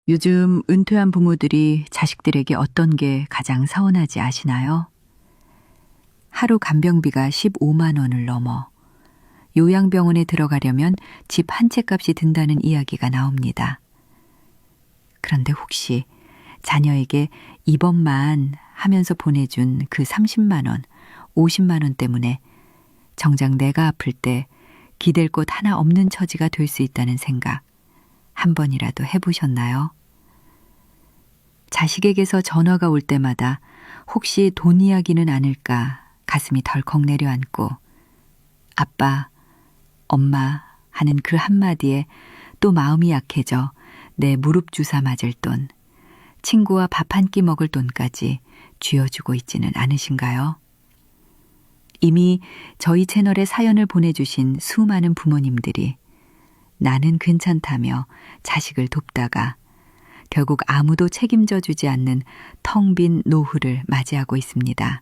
요즘 은퇴한 부모들이 자식들에게 어떤 게 가장 서운하지 아시나요? 하루 간병비가 15만 원을 넘어 요양병원에 들어가려면 집 한 채 값이 든다는 이야기가 나옵니다. 그런데 혹시 자녀에게 이번만 하면서 보내준 그 30만 원, 50만 원 때문에 정작 내가 아플 때 기댈 곳 하나 없는 처지가 될 수 있다는 생각 한 번이라도 해보셨나요? 자식에게서 전화가 올 때마다 혹시 돈 이야기는 아닐까 가슴이 덜컥 내려앉고 아빠, 엄마 하는 그 한마디에 또 마음이 약해져 내 무릎 주사 맞을 돈, 친구와 밥 한 끼 먹을 돈까지 쥐어주고 있지는 않으신가요? 이미 저희 채널에 사연을 보내주신 수많은 부모님들이 나는 괜찮다며 자식을 돕다가 결국 아무도 책임져 주지 않는 텅 빈 노후를 맞이하고 있습니다.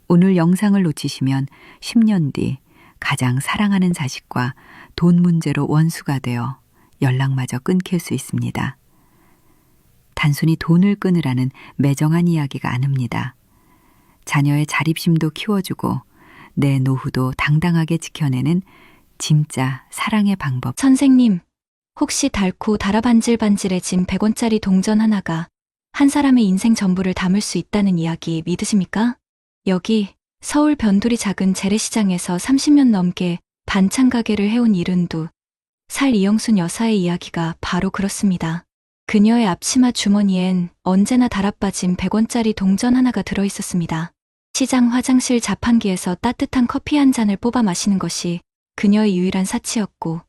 오늘 영상을 놓치시면 10년 뒤 가장 사랑하는 자식과 돈 문제로 원수가 되어 연락마저 끊길 수 있습니다. 단순히 돈을 끊으라는 매정한 이야기가 아닙니다. 자녀의 자립심도 키워주고 내 노후도 당당하게 지켜내는 진짜 사랑의 방법. 선생님, 혹시 닳고 달아반질반질해진 100원짜리 동전 하나가 한 사람의 인생 전부를 담을 수 있다는 이야기 믿으십니까? 여기 서울 변두리 작은 재래시장에서 30년 넘게 반찬 가게를 해온 72살 이영순 여사의 이야기가 바로 그렇습니다. 그녀의 앞치마 주머니엔 언제나 달아빠진 100원짜리 동전 하나가 들어있었습니다. 시장 화장실 자판기에서 따뜻한 커피 한 잔을 뽑아 마시는 것이 그녀의 유일한 사치였고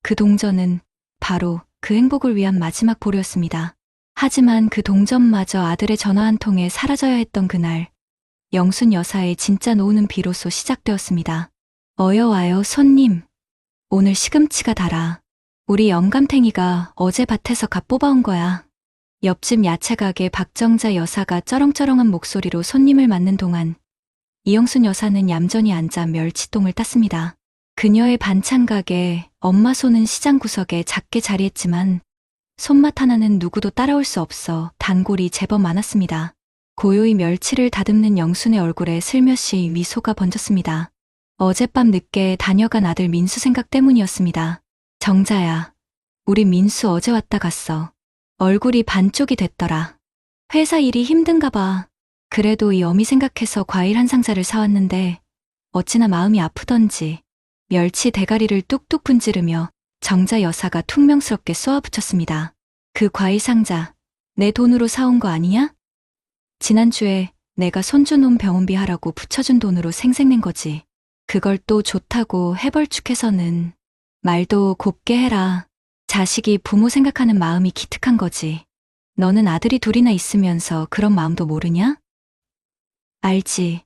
그 동전은 바로 그 행복을 위한 마지막 보루였습니다. 하지만 그 동전마저 아들의 전화 한 통에 사라져야 했던 그날, 영순 여사의 진짜 노후는 비로소 시작되었습니다. 어여와요 손님, 오늘 시금치가 달아. 우리 영감탱이가 어제 밭에서 갓 뽑아온 거야. 옆집 야채가게 박정자 여사가 쩌렁쩌렁한 목소리로 손님을 맞는 동안 이영순 여사는 얌전히 앉아 멸치똥을 땄습니다. 그녀의 반찬 가게, 엄마 손은 시장 구석에 작게 자리했지만 손맛 하나는 누구도 따라올 수 없어 단골이 제법 많았습니다. 고요히 멸치를 다듬는 영순의 얼굴에 슬며시 미소가 번졌습니다. 어젯밤 늦게 다녀간 아들 민수 생각 때문이었습니다. 정자야, 우리 민수 어제 왔다 갔어. 얼굴이 반쪽이 됐더라. 회사 일이 힘든가 봐. 그래도 이 어미 생각해서 과일 한 상자를 사왔는데 어찌나 마음이 아프던지. 멸치 대가리를 뚝뚝 분지르며 정자 여사가 퉁명스럽게 쏘아붙였습니다. 그 과일 상자, 내 돈으로 사온 거 아니냐? 지난주에 내가 손주놈 병원비 하라고 붙여준 돈으로 생색낸 거지. 그걸 또 좋다고 해벌축해서는. 말도 곱게 해라. 자식이 부모 생각하는 마음이 기특한 거지. 너는 아들이 둘이나 있으면서 그런 마음도 모르냐? 알지.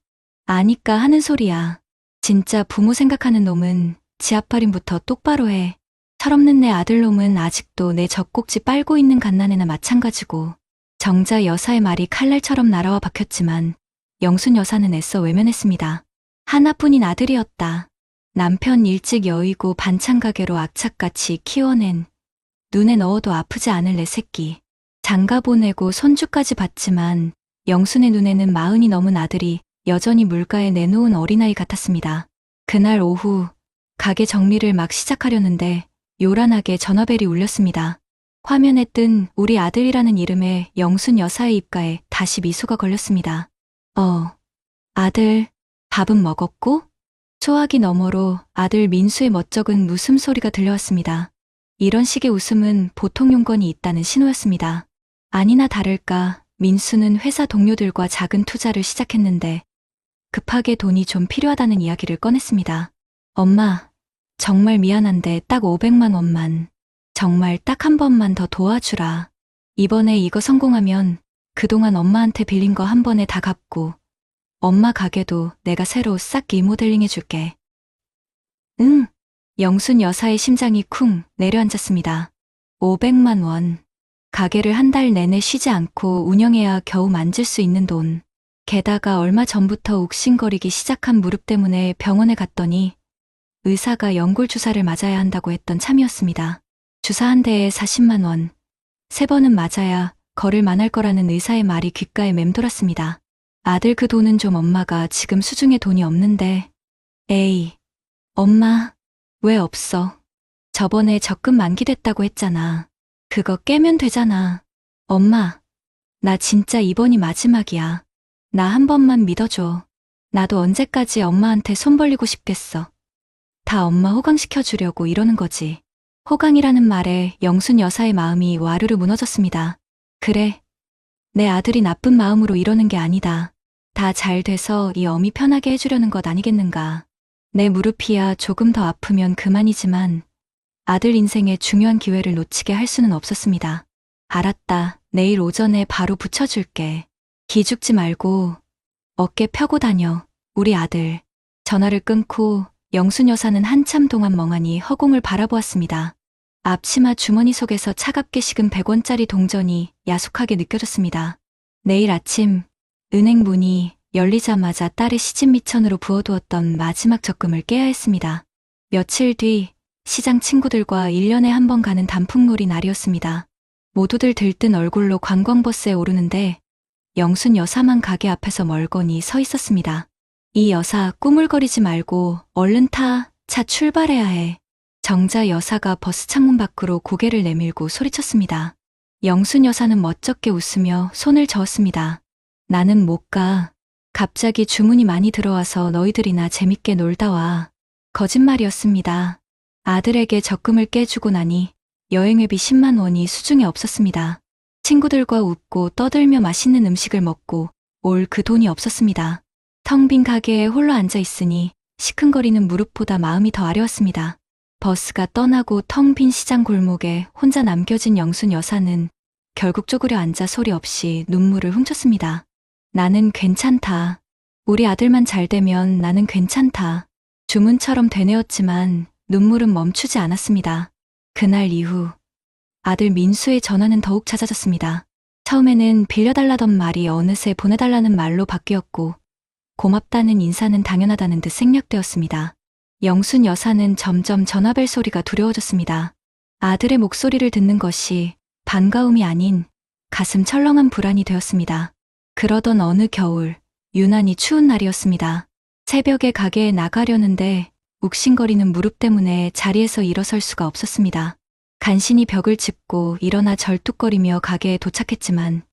아니까 하는 소리야. 진짜 부모 생각하는 놈은 지 앞발림부터 똑바로 해. 철없는 내 아들놈은 아직도 내 젖꼭지 빨고 있는 갓난애나 마찬가지고. 정자 여사의 말이 칼날처럼 날아와 박혔지만 영순 여사는 애써 외면했습니다. 하나뿐인 아들이었다. 남편 일찍 여의고 반찬 가게로 악착같이 키워낸 눈에 넣어도 아프지 않을 내 새끼. 장가 보내고 손주까지 봤지만 영순의 눈에는 40이 넘은 아들이 여전히 물가에 내놓은 어린아이 같았습니다. 그날 오후 가게 정리를 막 시작하려는데 요란하게 전화벨이 울렸습니다. 화면에 뜬 우리 아들이라는 이름에 영순 여사의 입가에 다시 미소가 걸렸습니다. 아들, 밥은 먹었고? 소화기 너머로 아들 민수의 멋쩍은 웃음소리가 들려왔습니다. 이런 식의 웃음은 보통 용건이 있다는 신호였습니다. 아니나 다를까 민수는 회사 동료들과 작은 투자를 시작했는데 급하게 돈이 좀 필요하다는 이야기를 꺼냈습니다. 엄마, 정말 미안한데 딱 500만 원만, 정말 딱 한 번만 더 도와주라. 이번에 이거 성공하면 그동안 엄마한테 빌린 거 한 번에 다 갚고 엄마 가게도 내가 새로 싹 리모델링 해줄게. 응. 영순 여사의 심장이 쿵 내려앉았습니다. 500만 원. 가게를 한 달 내내 쉬지 않고 운영해야 겨우 만질 수 있는 돈. 게다가 얼마 전부터 욱신거리기 시작한 무릎 때문에 병원에 갔더니 의사가 연골 주사를 맞아야 한다고 했던 참이었습니다. 주사 한 대에 40만 원. 3번은 맞아야 걸을 만할 거라는 의사의 말이 귓가에 맴돌았습니다. 아들 그 돈은 좀 엄마가 지금 수중에 돈이 없는데. 에이, 엄마, 왜 없어? 저번에 적금 만기됐다고 했잖아. 그거 깨면 되잖아. 엄마, 나 진짜 이번이 마지막이야. 나 한 번만 믿어줘. 나도 언제까지 엄마한테 손 벌리고 싶겠어. 다 엄마 호강시켜주려고 이러는 거지. 호강이라는 말에 영순 여사의 마음이 와르르 무너졌습니다. 그래, 내 아들이 나쁜 마음으로 이러는 게 아니다. 다 잘 돼서 이 어미 편하게 해주려는 것 아니겠는가. 내 무릎이야 조금 더 아프면 그만이지만 아들 인생의 중요한 기회를 놓치게 할 수는 없었습니다. 알았다. 내일 오전에 바로 붙여줄게. 기죽지 말고 어깨 펴고 다녀. 우리 아들. 전화를 끊고 영순 여사는 한참 동안 멍하니 허공을 바라보았습니다. 앞치마 주머니 속에서 차갑게 식은 100원짜리 동전이 야속하게 느껴졌습니다. 내일 아침 은행 문이 열리자마자 딸의 시집 미천으로 부어두었던 마지막 적금을 깨야 했습니다. 며칠 뒤 시장 친구들과 1년에 한 번 가는 단풍놀이 날이었습니다. 모두들 들뜬 얼굴로 관광버스에 오르는데 영순 여사만 가게 앞에서 멀거니 서 있었습니다. 이 여사 꾸물거리지 말고 얼른 타, 차 출발해야 해. 정자 여사가 버스 창문 밖으로 고개를 내밀고 소리쳤습니다. 영순 여사는 멋쩍게 웃으며 손을 저었습니다. 나는 못 가. 갑자기 주문이 많이 들어와서 너희들이나 재밌게 놀다 와. 거짓말이었습니다. 아들에게 적금을 깨주고 나니 여행회비 10만 원이 수중에 없었습니다. 친구들과 웃고 떠들며 맛있는 음식을 먹고 올 그 돈이 없었습니다. 텅 빈 가게에 홀로 앉아 있으니 시큰거리는 무릎보다 마음이 더 아려웠습니다. 버스가 떠나고 텅 빈 시장 골목에 혼자 남겨진 영순 여사는 결국 쪼그려 앉아 소리 없이 눈물을 훔쳤습니다. 나는 괜찮다. 우리 아들만 잘 되면 나는 괜찮다. 주문처럼 되뇌었지만 눈물은 멈추지 않았습니다. 그날 이후 아들 민수의 전화는 더욱 잦아졌습니다. 처음에는 빌려달라던 말이 어느새 보내달라는 말로 바뀌었고 고맙다는 인사는 당연하다는 듯 생략되었습니다. 영순 여사는 점점 전화벨 소리가 두려워졌습니다. 아들의 목소리를 듣는 것이 반가움이 아닌 가슴 철렁한 불안이 되었습니다. 그러던 어느 겨울, 유난히 추운 날이었습니다. 새벽에 가게에 나가려는데 욱신거리는 무릎 때문에 자리에서 일어설 수가 없었습니다. 간신히 벽을 짚고 일어나 절뚝거리며 가게에 도착했지만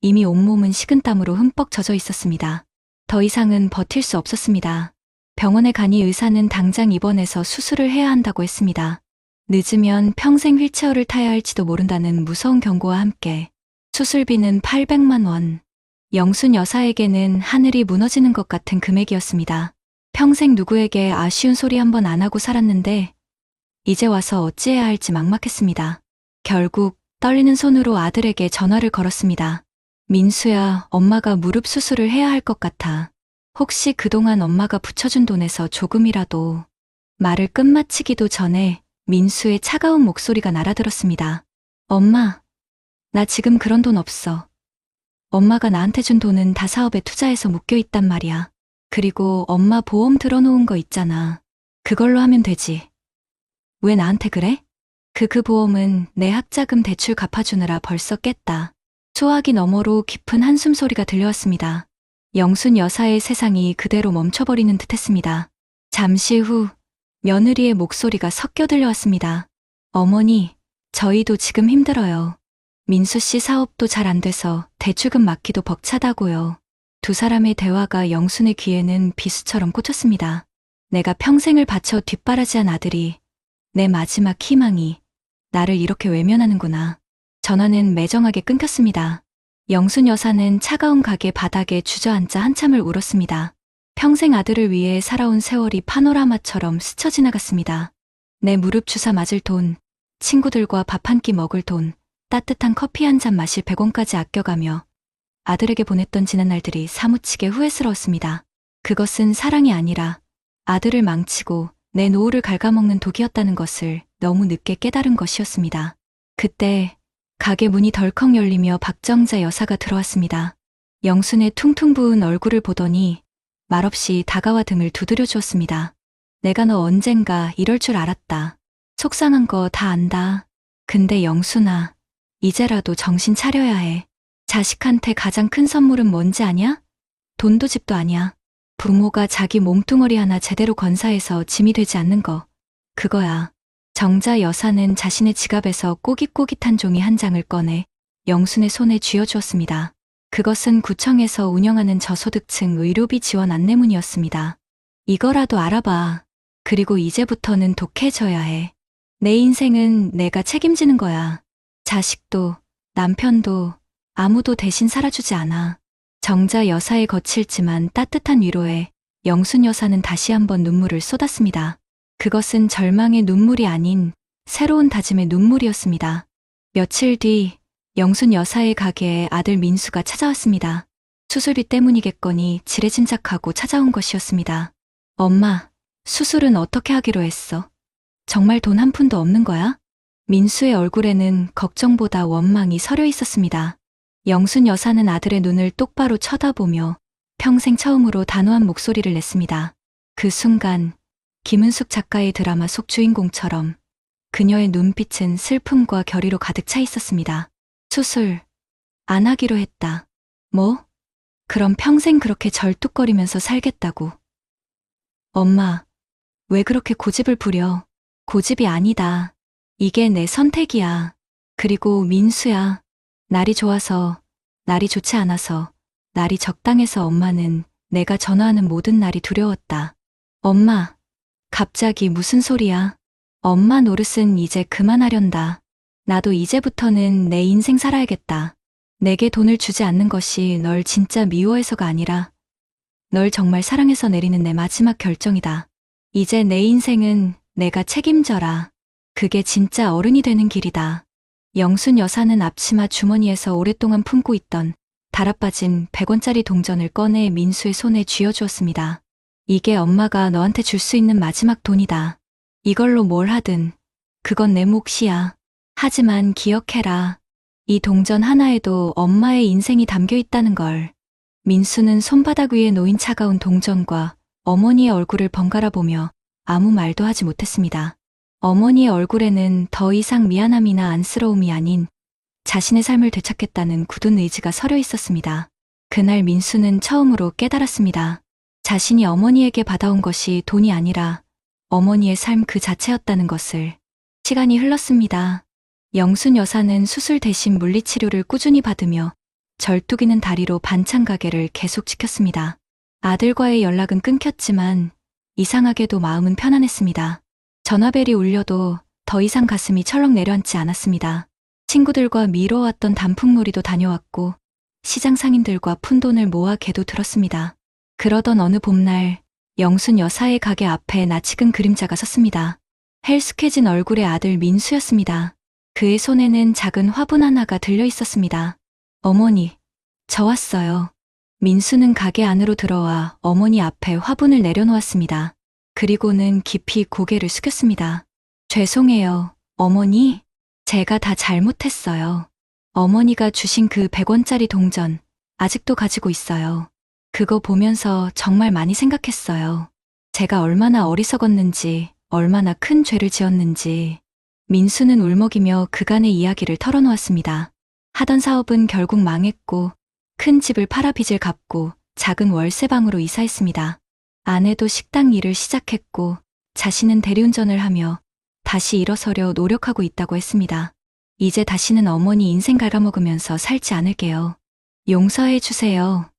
이미 온몸은 식은땀으로 흠뻑 젖어 있었습니다. 더 이상은 버틸 수 없었습니다. 병원에 가니 의사는 당장 입원해서 수술을 해야 한다고 했습니다. 늦으면 평생 휠체어를 타야 할지도 모른다는 무서운 경고와 함께 수술비는 800만 원. 영순 여사에게는 하늘이 무너지는 것 같은 금액이었습니다. 평생 누구에게 아쉬운 소리 한 번 안 하고 살았는데 이제 와서 어찌해야 할지 막막했습니다. 결국 떨리는 손으로 아들에게 전화를 걸었습니다. 민수야, 엄마가 무릎 수술을 해야 할 것 같아. 혹시 그동안 엄마가 붙여준 돈에서 조금이라도. 말을 끝마치기도 전에 민수의 차가운 목소리가 날아들었습니다. 엄마, 나 지금 그런 돈 없어. 엄마가 나한테 준 돈은 다 사업에 투자해서 묶여 있단 말이야. 그리고 엄마 보험 들어놓은 거 있잖아. 그걸로 하면 되지. 왜 나한테 그래? 그 보험은 내 학자금 대출 갚아주느라 벌써 깼다. 소화기 너머로 깊은 한숨 소리가 들려왔습니다. 영순 여사의 세상이 그대로 멈춰버리는 듯했습니다. 잠시 후 며느리의 목소리가 섞여 들려왔습니다. 어머니, 저희도 지금 힘들어요. 민수 씨 사업도 잘 안 돼서 대출금 막기도 벅차다고요. 두 사람의 대화가 영순의 귀에는 비수처럼 꽂혔습니다. 내가 평생을 바쳐 뒷바라지한 아들이, 내 마지막 희망이 나를 이렇게 외면하는구나. 전화는 매정하게 끊겼습니다. 영순 여사는 차가운 가게 바닥에 주저앉아 한참을 울었습니다. 평생 아들을 위해 살아온 세월이 파노라마처럼 스쳐 지나갔습니다. 내 무릎 주사 맞을 돈, 친구들과 밥 한 끼 먹을 돈, 따뜻한 커피 한 잔 마실 100원까지 아껴가며 아들에게 보냈던 지난날들이 사무치게 후회스러웠습니다. 그것은 사랑이 아니라 아들을 망치고 내 노후를 갉아먹는 독이었다는 것을 너무 늦게 깨달은 것이었습니다. 그때 가게 문이 덜컥 열리며 박정자 여사가 들어왔습니다. 영순의 퉁퉁 부은 얼굴을 보더니 말없이 다가와 등을 두드려 주었습니다. 내가 너 언젠가 이럴 줄 알았다. 속상한 거 다 안다. 근데 영순아, 이제라도 정신 차려야 해. 자식한테 가장 큰 선물은 뭔지 아냐? 돈도 집도 아니야. 부모가 자기 몸뚱어리 하나 제대로 건사해서 짐이 되지 않는 거. 그거야. 정자 여사는 자신의 지갑에서 꼬깃꼬깃한 종이 한 장을 꺼내 영순의 손에 쥐어주었습니다. 그것은 구청에서 운영하는 저소득층 의료비 지원 안내문이었습니다. 이거라도 알아봐. 그리고 이제부터는 독해져야 해. 내 인생은 내가 책임지는 거야. 자식도, 남편도, 아무도 대신 살아주지 않아. 정자 여사의 거칠지만 따뜻한 위로에 영순 여사는 다시 한번 눈물을 쏟았습니다. 그것은 절망의 눈물이 아닌 새로운 다짐의 눈물이었습니다. 며칠 뒤 영순 여사의 가게에 아들 민수가 찾아왔습니다. 수술비 때문이겠거니 지레짐작하고 찾아온 것이었습니다. 엄마, 수술은 어떻게 하기로 했어? 정말 돈 한 푼도 없는 거야? 민수의 얼굴에는 걱정보다 원망이 서려 있었습니다. 영순 여사는 아들의 눈을 똑바로 쳐다보며 평생 처음으로 단호한 목소리를 냈습니다. 그 순간 김은숙 작가의 드라마 속 주인공처럼 그녀의 눈빛은 슬픔과 결의로 가득 차 있었습니다. 수술 안 하기로 했다. 뭐? 그럼 평생 그렇게 절뚝거리면서 살겠다고. 엄마, 왜 그렇게 고집을 부려? 고집이 아니다. 이게 내 선택이야. 그리고 민수야. 날이 좋아서, 날이 좋지 않아서, 날이 적당해서 엄마는 내가 전화하는 모든 날이 두려웠다. 엄마, 갑자기 무슨 소리야? 엄마 노릇은 이제 그만하련다. 나도 이제부터는 내 인생 살아야겠다. 내게 돈을 주지 않는 것이 널 진짜 미워해서가 아니라 널 정말 사랑해서 내리는 내 마지막 결정이다. 이제 내 인생은 내가 책임져라. 그게 진짜 어른이 되는 길이다. 영순 여사는 앞치마 주머니에서 오랫동안 품고 있던 달아빠진 100원짜리 동전을 꺼내 민수의 손에 쥐어주었습니다. 이게 엄마가 너한테 줄 수 있는 마지막 돈이다. 이걸로 뭘 하든 그건 내 몫이야. 하지만 기억해라. 이 동전 하나에도 엄마의 인생이 담겨 있다는 걸. 민수는 손바닥 위에 놓인 차가운 동전과 어머니의 얼굴을 번갈아 보며 아무 말도 하지 못했습니다. 어머니의 얼굴에는 더 이상 미안함이나 안쓰러움이 아닌 자신의 삶을 되찾겠다는 굳은 의지가 서려 있었습니다. 그날 민수는 처음으로 깨달았습니다. 자신이 어머니에게 받아온 것이 돈이 아니라 어머니의 삶 그 자체였다는 것을. 시간이 흘렀습니다. 영순 여사는 수술 대신 물리치료를 꾸준히 받으며 절뚝이는 다리로 반찬 가게를 계속 지켰습니다. 아들과의 연락은 끊겼지만 이상하게도 마음은 편안했습니다. 전화벨이 울려도 더 이상 가슴이 철렁 내려앉지 않았습니다. 친구들과 미뤄왔던 단풍놀이도 다녀왔고 시장 상인들과 푼돈을 모아 개도 들었습니다. 그러던 어느 봄날 영순 여사의 가게 앞에 낯익은 그림자가 섰습니다. 헬쑥해진 얼굴의 아들 민수였습니다. 그의 손에는 작은 화분 하나가 들려 있었습니다. 어머니, 저 왔어요. 민수는 가게 안으로 들어와 어머니 앞에 화분을 내려놓았습니다. 그리고는 깊이 고개를 숙였습니다. 죄송해요, 어머니. 제가 다 잘못했어요. 어머니가 주신 그 100원짜리 동전 아직도 가지고 있어요. 그거 보면서 정말 많이 생각했어요. 제가 얼마나 어리석었는지, 얼마나 큰 죄를 지었는지. 민수는 울먹이며 그간의 이야기를 털어놓았습니다. 하던 사업은 결국 망했고 큰 집을 팔아 빚을 갚고 작은 월세방으로 이사했습니다. 아내도 식당 일을 시작했고 자신은 대리운전을 하며 다시 일어서려 노력하고 있다고 했습니다. 이제 다시는 어머니 인생 갉아먹으면서 살지 않을게요. 용서해 주세요.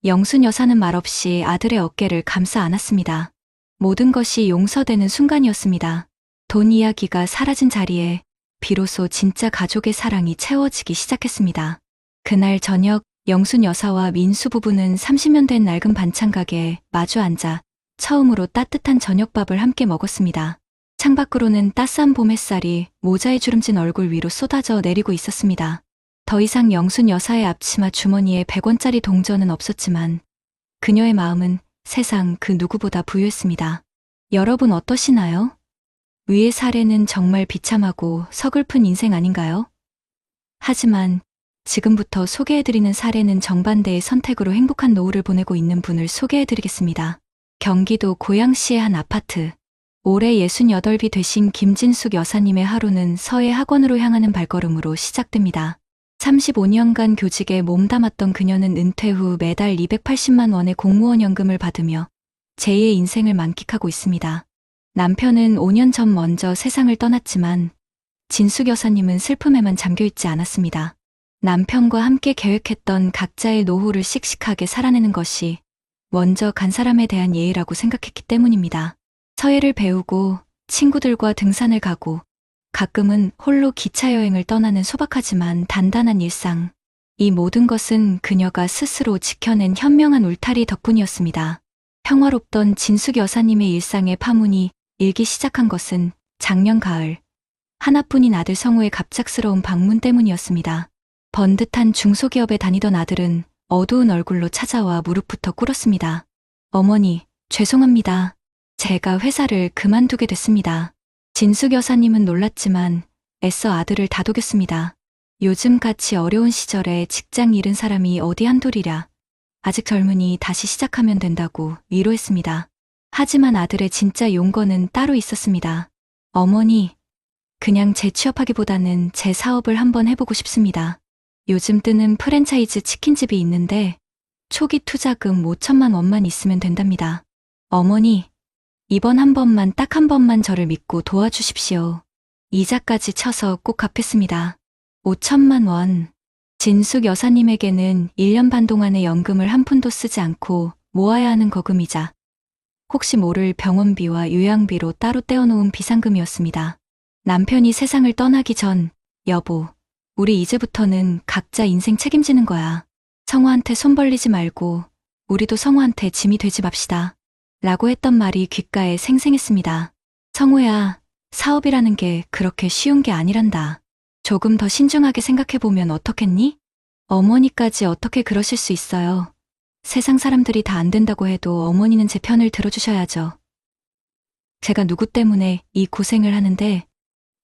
영순 여사는 말없이 아들의 어깨를 감싸 안았습니다. 모든 것이 용서되는 순간이었습니다. 돈 이야기가 사라진 자리에 비로소 진짜 가족의 사랑이 채워지기 시작했습니다. 그날 저녁 영순 여사와 민수 부부는 30년 된 낡은 반찬 가게에 마주 앉아 처음으로 따뜻한 저녁밥을 함께 먹었습니다. 창밖으로는 따스한 봄 햇살이 모자에 주름진 얼굴 위로 쏟아져 내리고 있었습니다. 더 이상 영순 여사의 앞치마 주머니에 100원짜리 동전은 없었지만 그녀의 마음은 세상 그 누구보다 부유했습니다. 여러분 어떠시나요? 위의 사례는 정말 비참하고 서글픈 인생 아닌가요? 하지만 지금부터 소개해드리는 사례는 정반대의 선택으로 행복한 노후를 보내고 있는 분을 소개해드리겠습니다. 경기도 고양시의 한 아파트. 올해 68이 되신 김진숙 여사님의 하루는 서해 학원으로 향하는 발걸음으로 시작됩니다. 35년간 교직에 몸담았던 그녀는 은퇴 후 매달 280만 원의 공무원 연금을 받으며 제2의 인생을 만끽하고 있습니다. 남편은 5년 전 먼저 세상을 떠났지만 진숙 여사님은 슬픔에만 잠겨있지 않았습니다. 남편과 함께 계획했던 각자의 노후를 씩씩하게 살아내는 것이 먼저 간 사람에 대한 예의라고 생각했기 때문입니다. 서예를 배우고 친구들과 등산을 가고 가끔은 홀로 기차 여행을 떠나는 소박하지만 단단한 일상. 이 모든 것은 그녀가 스스로 지켜낸 현명한 울타리 덕분이었습니다. 평화롭던 진숙 여사님의 일상의 파문이 일기 시작한 것은 작년 가을 하나뿐인 아들 성우의 갑작스러운 방문 때문이었습니다. 번듯한 중소기업에 다니던 아들은 어두운 얼굴로 찾아와 무릎부터 꿇었습니다. 어머니, 죄송합니다. 제가 회사를 그만두게 됐습니다. 진숙 여사님은 놀랐지만 애써 아들을 다독였습니다. 요즘같이 어려운 시절에 직장 잃은 사람이 어디 한둘이랴. 아직 젊으니 다시 시작하면 된다고 위로했습니다. 하지만 아들의 진짜 용건은 따로 있었습니다. 어머니, 그냥 재취업하기보다는 제 사업을 한번 해보고 싶습니다. 요즘 뜨는 프랜차이즈 치킨집이 있는데 초기 투자금 5천만 원만 있으면 된답니다. 어머니, 이번 한 번만 딱 한 번만 저를 믿고 도와주십시오. 이자까지 쳐서 꼭 갚겠습니다. 5천만 원. 진숙 여사님에게는 1년 반 동안의 연금을 한 푼도 쓰지 않고 모아야 하는 거금이자 혹시 모를 병원비와 요양비로 따로 떼어놓은 비상금이었습니다. 남편이 세상을 떠나기 전, 여보, 우리 이제부터는 각자 인생 책임지는 거야. 성우한테 손 벌리지 말고 우리도 성우한테 짐이 되지 맙시다. 라고 했던 말이 귓가에 생생했습니다. 성우야, 사업이라는 게 그렇게 쉬운 게 아니란다. 조금 더 신중하게 생각해보면 어떻겠니? 어머니까지 어떻게 그러실 수 있어요. 세상 사람들이 다 안 된다고 해도 어머니는 제 편을 들어주셔야죠. 제가 누구 때문에 이 고생을 하는데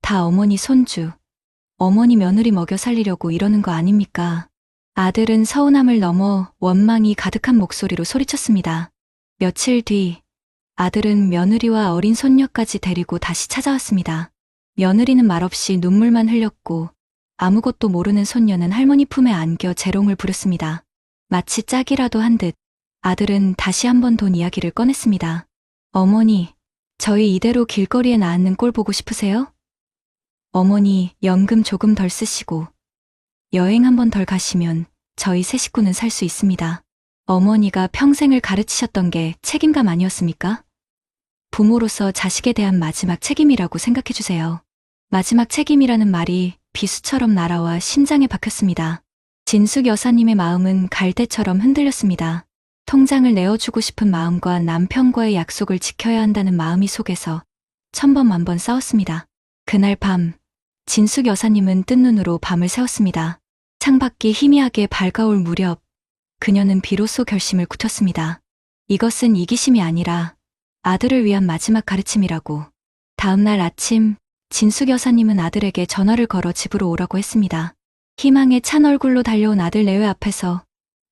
다 어머니 손주, 어머니 며느리 먹여 살리려고 이러는 거 아닙니까? 아들은 서운함을 넘어 원망이 가득한 목소리로 소리쳤습니다. 며칠 뒤 아들은 며느리와 어린 손녀까지 데리고 다시 찾아왔습니다. 며느리는 말없이 눈물만 흘렸고 아무것도 모르는 손녀는 할머니 품에 안겨 재롱을 부렸습니다. 마치 짝이라도 한 듯 아들은 다시 한번 돈 이야기를 꺼냈습니다. 어머니, 저희 이대로 길거리에 나앉는 꼴 보고 싶으세요? 어머니 연금 조금 덜 쓰시고 여행 한 번 덜 가시면 저희 세 식구는 살 수 있습니다. 어머니가 평생을 가르치셨던 게 책임감 아니었습니까? 부모로서 자식에 대한 마지막 책임이라고 생각해주세요. 마지막 책임이라는 말이 비수처럼 날아와 심장에 박혔습니다. 진숙 여사님의 마음은 갈대처럼 흔들렸습니다. 통장을 내어주고 싶은 마음과 남편과의 약속을 지켜야 한다는 마음이 속에서 천번만번 싸웠습니다. 그날 밤, 진숙 여사님은 뜬 눈으로 밤을 새웠습니다. 창밖이 희미하게 밝아올 무렵, 그녀는 비로소 결심을 굳혔습니다. 이것은 이기심이 아니라 아들을 위한 마지막 가르침이라고. 다음 날 아침, 진숙 여사님은 아들에게 전화를 걸어 집으로 오라고 했습니다. 희망에 찬 얼굴로 달려온 아들 내외 앞에서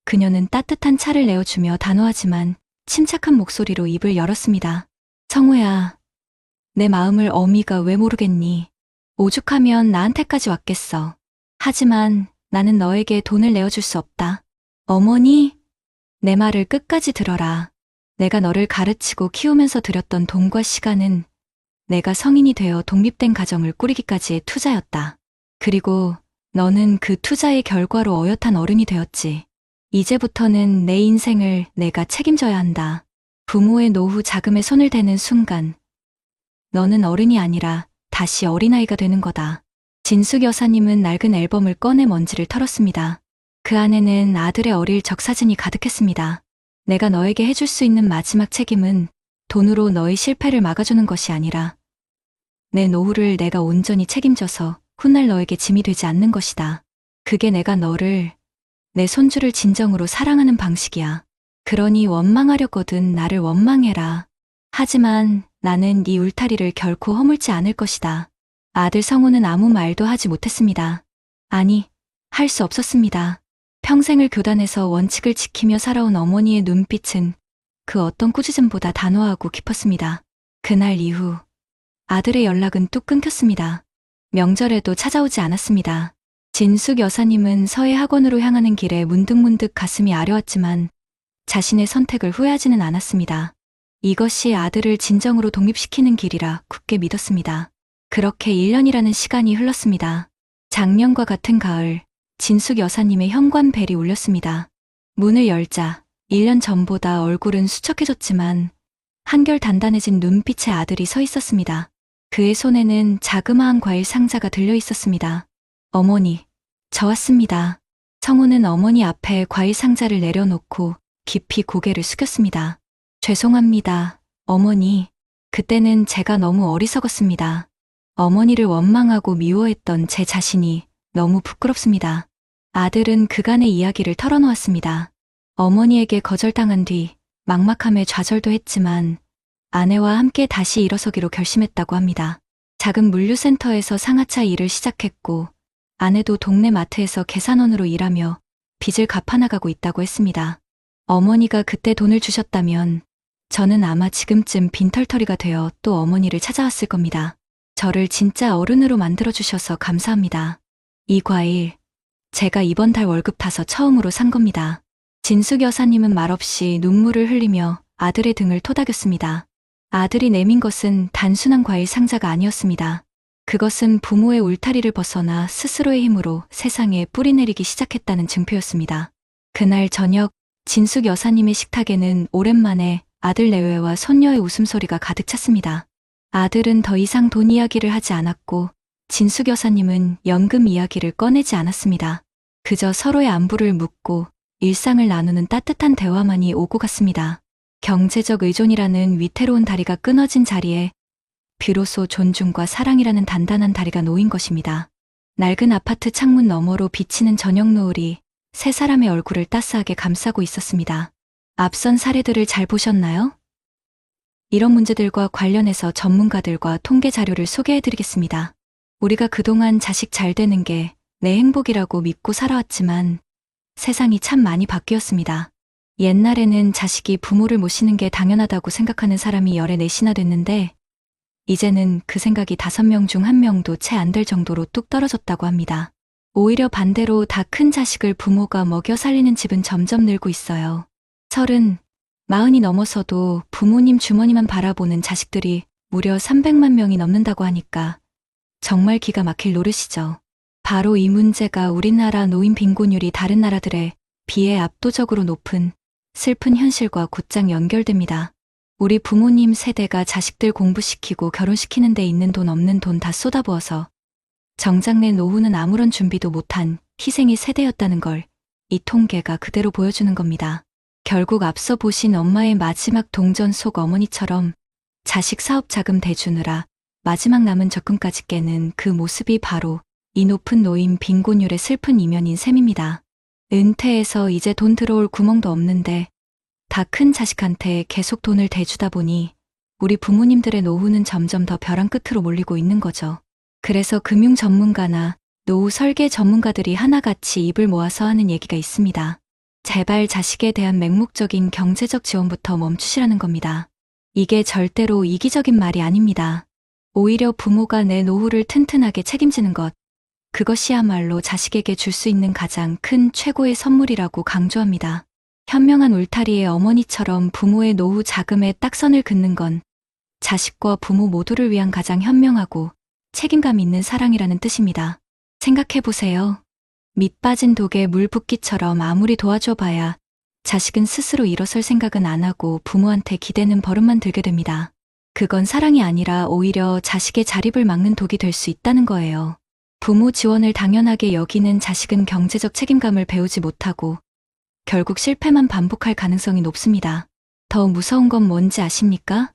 그녀는 따뜻한 차를 내어주며 단호하지만 침착한 목소리로 입을 열었습니다. 성우야, 내 마음을 어미가 왜 모르겠니? 오죽하면 나한테까지 왔겠어. 하지만 나는 너에게 돈을 내어줄 수 없다. 어머니, 내 말을 끝까지 들어라. 내가 너를 가르치고 키우면서 들였던 돈과 시간은 내가 성인이 되어 독립된 가정을 꾸리기까지의 투자였다. 그리고 너는 그 투자의 결과로 어엿한 어른이 되었지. 이제부터는 내 인생을 내가 책임져야 한다. 부모의 노후 자금에 손을 대는 순간 너는 어른이 아니라 다시 어린아이가 되는 거다. 진숙 여사님은 낡은 앨범을 꺼내 먼지를 털었습니다. 그 안에는 아들의 어릴 적 사진이 가득했습니다. 내가 너에게 해줄 수 있는 마지막 책임은 돈으로 너의 실패를 막아주는 것이 아니라 내 노후를 내가 온전히 책임져서 훗날 너에게 짐이 되지 않는 것이다. 그게 내가 너를, 내 손주를 진정으로 사랑하는 방식이야. 그러니 원망하려거든 나를 원망해라. 하지만 나는 네 울타리를 결코 허물지 않을 것이다. 아들 성우는 아무 말도 하지 못했습니다. 아니, 할 수 없었습니다. 평생을 교단에서 원칙을 지키며 살아온 어머니의 눈빛은 그 어떤 꾸짖음보다 단호하고 깊었습니다. 그날 이후 아들의 연락은 뚝 끊겼습니다. 명절에도 찾아오지 않았습니다. 진숙 여사님은 서해 학원으로 향하는 길에 문득문득 가슴이 아려왔지만 자신의 선택을 후회하지는 않았습니다. 이것이 아들을 진정으로 독립시키는 길이라 굳게 믿었습니다. 그렇게 1년이라는 시간이 흘렀습니다. 작년과 같은 가을, 진숙 여사님의 현관벨이 울렸습니다. 문을 열자 1년 전보다 얼굴은 수척해졌지만 한결 단단해진 눈빛의 아들이 서 있었습니다. 그의 손에는 자그마한 과일 상자가 들려 있었습니다. 어머니, 저 왔습니다. 성우는 어머니 앞에 과일 상자를 내려놓고 깊이 고개를 숙였습니다. 죄송합니다, 어머니. 그때는 제가 너무 어리석었습니다. 어머니를 원망하고 미워했던 제 자신이 너무 부끄럽습니다. 아들은 그간의 이야기를 털어놓았습니다. 어머니에게 거절당한 뒤 막막함에 좌절도 했지만 아내와 함께 다시 일어서기로 결심했다고 합니다. 작은 물류센터에서 상하차 일을 시작했고 아내도 동네 마트에서 계산원으로 일하며 빚을 갚아나가고 있다고 했습니다. 어머니가 그때 돈을 주셨다면 저는 아마 지금쯤 빈털터리가 되어 또 어머니를 찾아왔을 겁니다. 저를 진짜 어른으로 만들어주셔서 감사합니다. 이 과일, 제가 이번 달 월급 타서 처음으로 산 겁니다. 진숙 여사님은 말없이 눈물을 흘리며 아들의 등을 토닥였습니다. 아들이 내민 것은 단순한 과일 상자가 아니었습니다. 그것은 부모의 울타리를 벗어나 스스로의 힘으로 세상에 뿌리내리기 시작했다는 증표였습니다. 그날 저녁 진숙 여사님의 식탁에는 오랜만에 아들 내외와 손녀의 웃음소리가 가득 찼습니다. 아들은 더 이상 돈 이야기를 하지 않았고 진숙 여사님은 연금 이야기를 꺼내지 않았습니다. 그저 서로의 안부를 묻고 일상을 나누는 따뜻한 대화만이 오고 갔습니다. 경제적 의존이라는 위태로운 다리가 끊어진 자리에 비로소 존중과 사랑이라는 단단한 다리가 놓인 것입니다. 낡은 아파트 창문 너머로 비치는 저녁 노을이 세 사람의 얼굴을 따스하게 감싸고 있었습니다. 앞선 사례들을 잘 보셨나요? 이런 문제들과 관련해서 전문가들과 통계 자료를 소개해드리겠습니다. 우리가 그동안 자식 잘 되는 게 내 행복이라고 믿고 살아왔지만 세상이 참 많이 바뀌었습니다. 옛날에는 자식이 부모를 모시는 게 당연하다고 생각하는 사람이 열에 넷이나 됐는데 이제는 그 생각이 5명 중 1명도 채 안 될 정도로 뚝 떨어졌다고 합니다. 오히려 반대로 다 큰 자식을 부모가 먹여 살리는 집은 점점 늘고 있어요. 30, 40이 넘어서도 부모님 주머니만 바라보는 자식들이 무려 300만 명이 넘는다고 하니까 정말 기가 막힐 노릇이죠. 바로 이 문제가 우리나라 노인 빈곤율이 다른 나라들에 비해 압도적으로 높은 슬픈 현실과 곧장 연결됩니다. 우리 부모님 세대가 자식들 공부시키고 결혼시키는 데 있는 돈 없는 돈 다 쏟아부어서 정작 내 노후는 아무런 준비도 못한 희생의 세대였다는 걸 이 통계가 그대로 보여주는 겁니다. 결국 앞서 보신 엄마의 마지막 동전 속 어머니처럼 자식 사업 자금 대주느라 마지막 남은 적금까지 깨는 그 모습이 바로 이 높은 노인 빈곤율의 슬픈 이면인 셈입니다. 은퇴해서 이제 돈 들어올 구멍도 없는데 다 큰 자식한테 계속 돈을 대주다 보니 우리 부모님들의 노후는 점점 더 벼랑 끝으로 몰리고 있는 거죠. 그래서 금융 전문가나 노후 설계 전문가들이 하나같이 입을 모아서 하는 얘기가 있습니다. 제발 자식에 대한 맹목적인 경제적 지원부터 멈추시라는 겁니다. 이게 절대로 이기적인 말이 아닙니다. 오히려 부모가 내 노후를 튼튼하게 책임지는 것, 그것이야말로 자식에게 줄 수 있는 가장 큰 최고의 선물이라고 강조합니다. 현명한 울타리의 어머니처럼 부모의 노후 자금에 딱 선을 긋는 건 자식과 부모 모두를 위한 가장 현명하고 책임감 있는 사랑이라는 뜻입니다. 생각해보세요. 밑 빠진 독에 물 붓기처럼 아무리 도와줘봐야 자식은 스스로 일어설 생각은 안 하고 부모한테 기대는 버릇만 들게 됩니다. 그건 사랑이 아니라 오히려 자식의 자립을 막는 독이 될 수 있다는 거예요. 부모 지원을 당연하게 여기는 자식은 경제적 책임감을 배우지 못하고 결국 실패만 반복할 가능성이 높습니다. 더 무서운 건 뭔지 아십니까?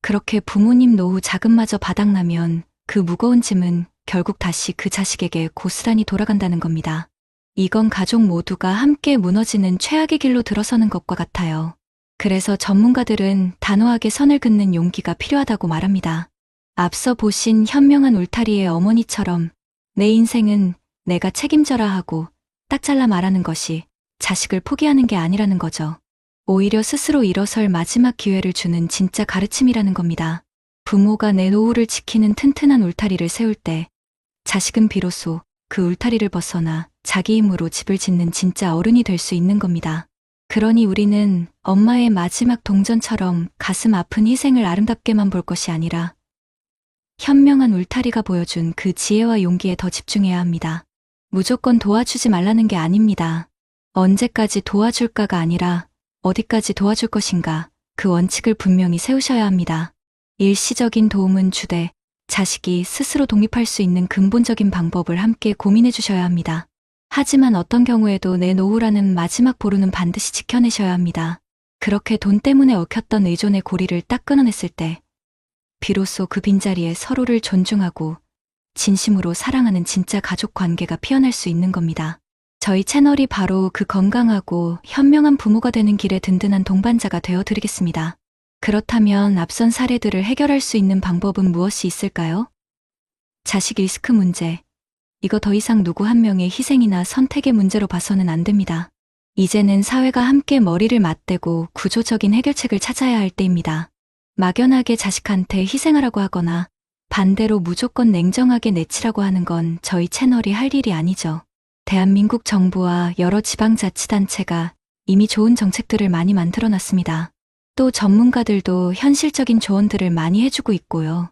그렇게 부모님 노후 자금마저 바닥나면 그 무거운 짐은 결국 다시 그 자식에게 고스란히 돌아간다는 겁니다. 이건 가족 모두가 함께 무너지는 최악의 길로 들어서는 것과 같아요. 그래서 전문가들은 단호하게 선을 긋는 용기가 필요하다고 말합니다. 앞서 보신 현명한 울타리의 어머니처럼 내 인생은 내가 책임져라 하고 딱 잘라 말하는 것이 자식을 포기하는 게 아니라는 거죠. 오히려 스스로 일어설 마지막 기회를 주는 진짜 가르침이라는 겁니다. 부모가 내 노후를 지키는 튼튼한 울타리를 세울 때 자식은 비로소 그 울타리를 벗어나 자기 힘으로 집을 짓는 진짜 어른이 될 수 있는 겁니다. 그러니 우리는 엄마의 마지막 동전처럼 가슴 아픈 희생을 아름답게만 볼 것이 아니라 현명한 울타리가 보여준 그 지혜와 용기에 더 집중해야 합니다. 무조건 도와주지 말라는 게 아닙니다. 언제까지 도와줄까가 아니라 어디까지 도와줄 것인가, 그 원칙을 분명히 세우셔야 합니다. 일시적인 도움은 주되 자식이 스스로 독립할 수 있는 근본적인 방법을 함께 고민해 주셔야 합니다. 하지만 어떤 경우에도 내 노후라는 마지막 보루는 반드시 지켜내셔야 합니다. 그렇게 돈 때문에 얽혔던 의존의 고리를 딱 끊어냈을 때 비로소 그 빈자리에 서로를 존중하고 진심으로 사랑하는 진짜 가족 관계가 피어날 수 있는 겁니다. 저희 채널이 바로 그 건강하고 현명한 부모가 되는 길에 든든한 동반자가 되어드리겠습니다. 그렇다면 앞선 사례들을 해결할 수 있는 방법은 무엇이 있을까요? 자식 리스크 문제. 이거 더 이상 누구 한 명의 희생이나 선택의 문제로 봐서는 안 됩니다. 이제는 사회가 함께 머리를 맞대고 구조적인 해결책을 찾아야 할 때입니다. 막연하게 자식한테 희생하라고 하거나 반대로 무조건 냉정하게 내치라고 하는 건 저희 채널이 할 일이 아니죠. 대한민국 정부와 여러 지방자치단체가 이미 좋은 정책들을 많이 만들어놨습니다. 또 전문가들도 현실적인 조언들을 많이 해주고 있고요.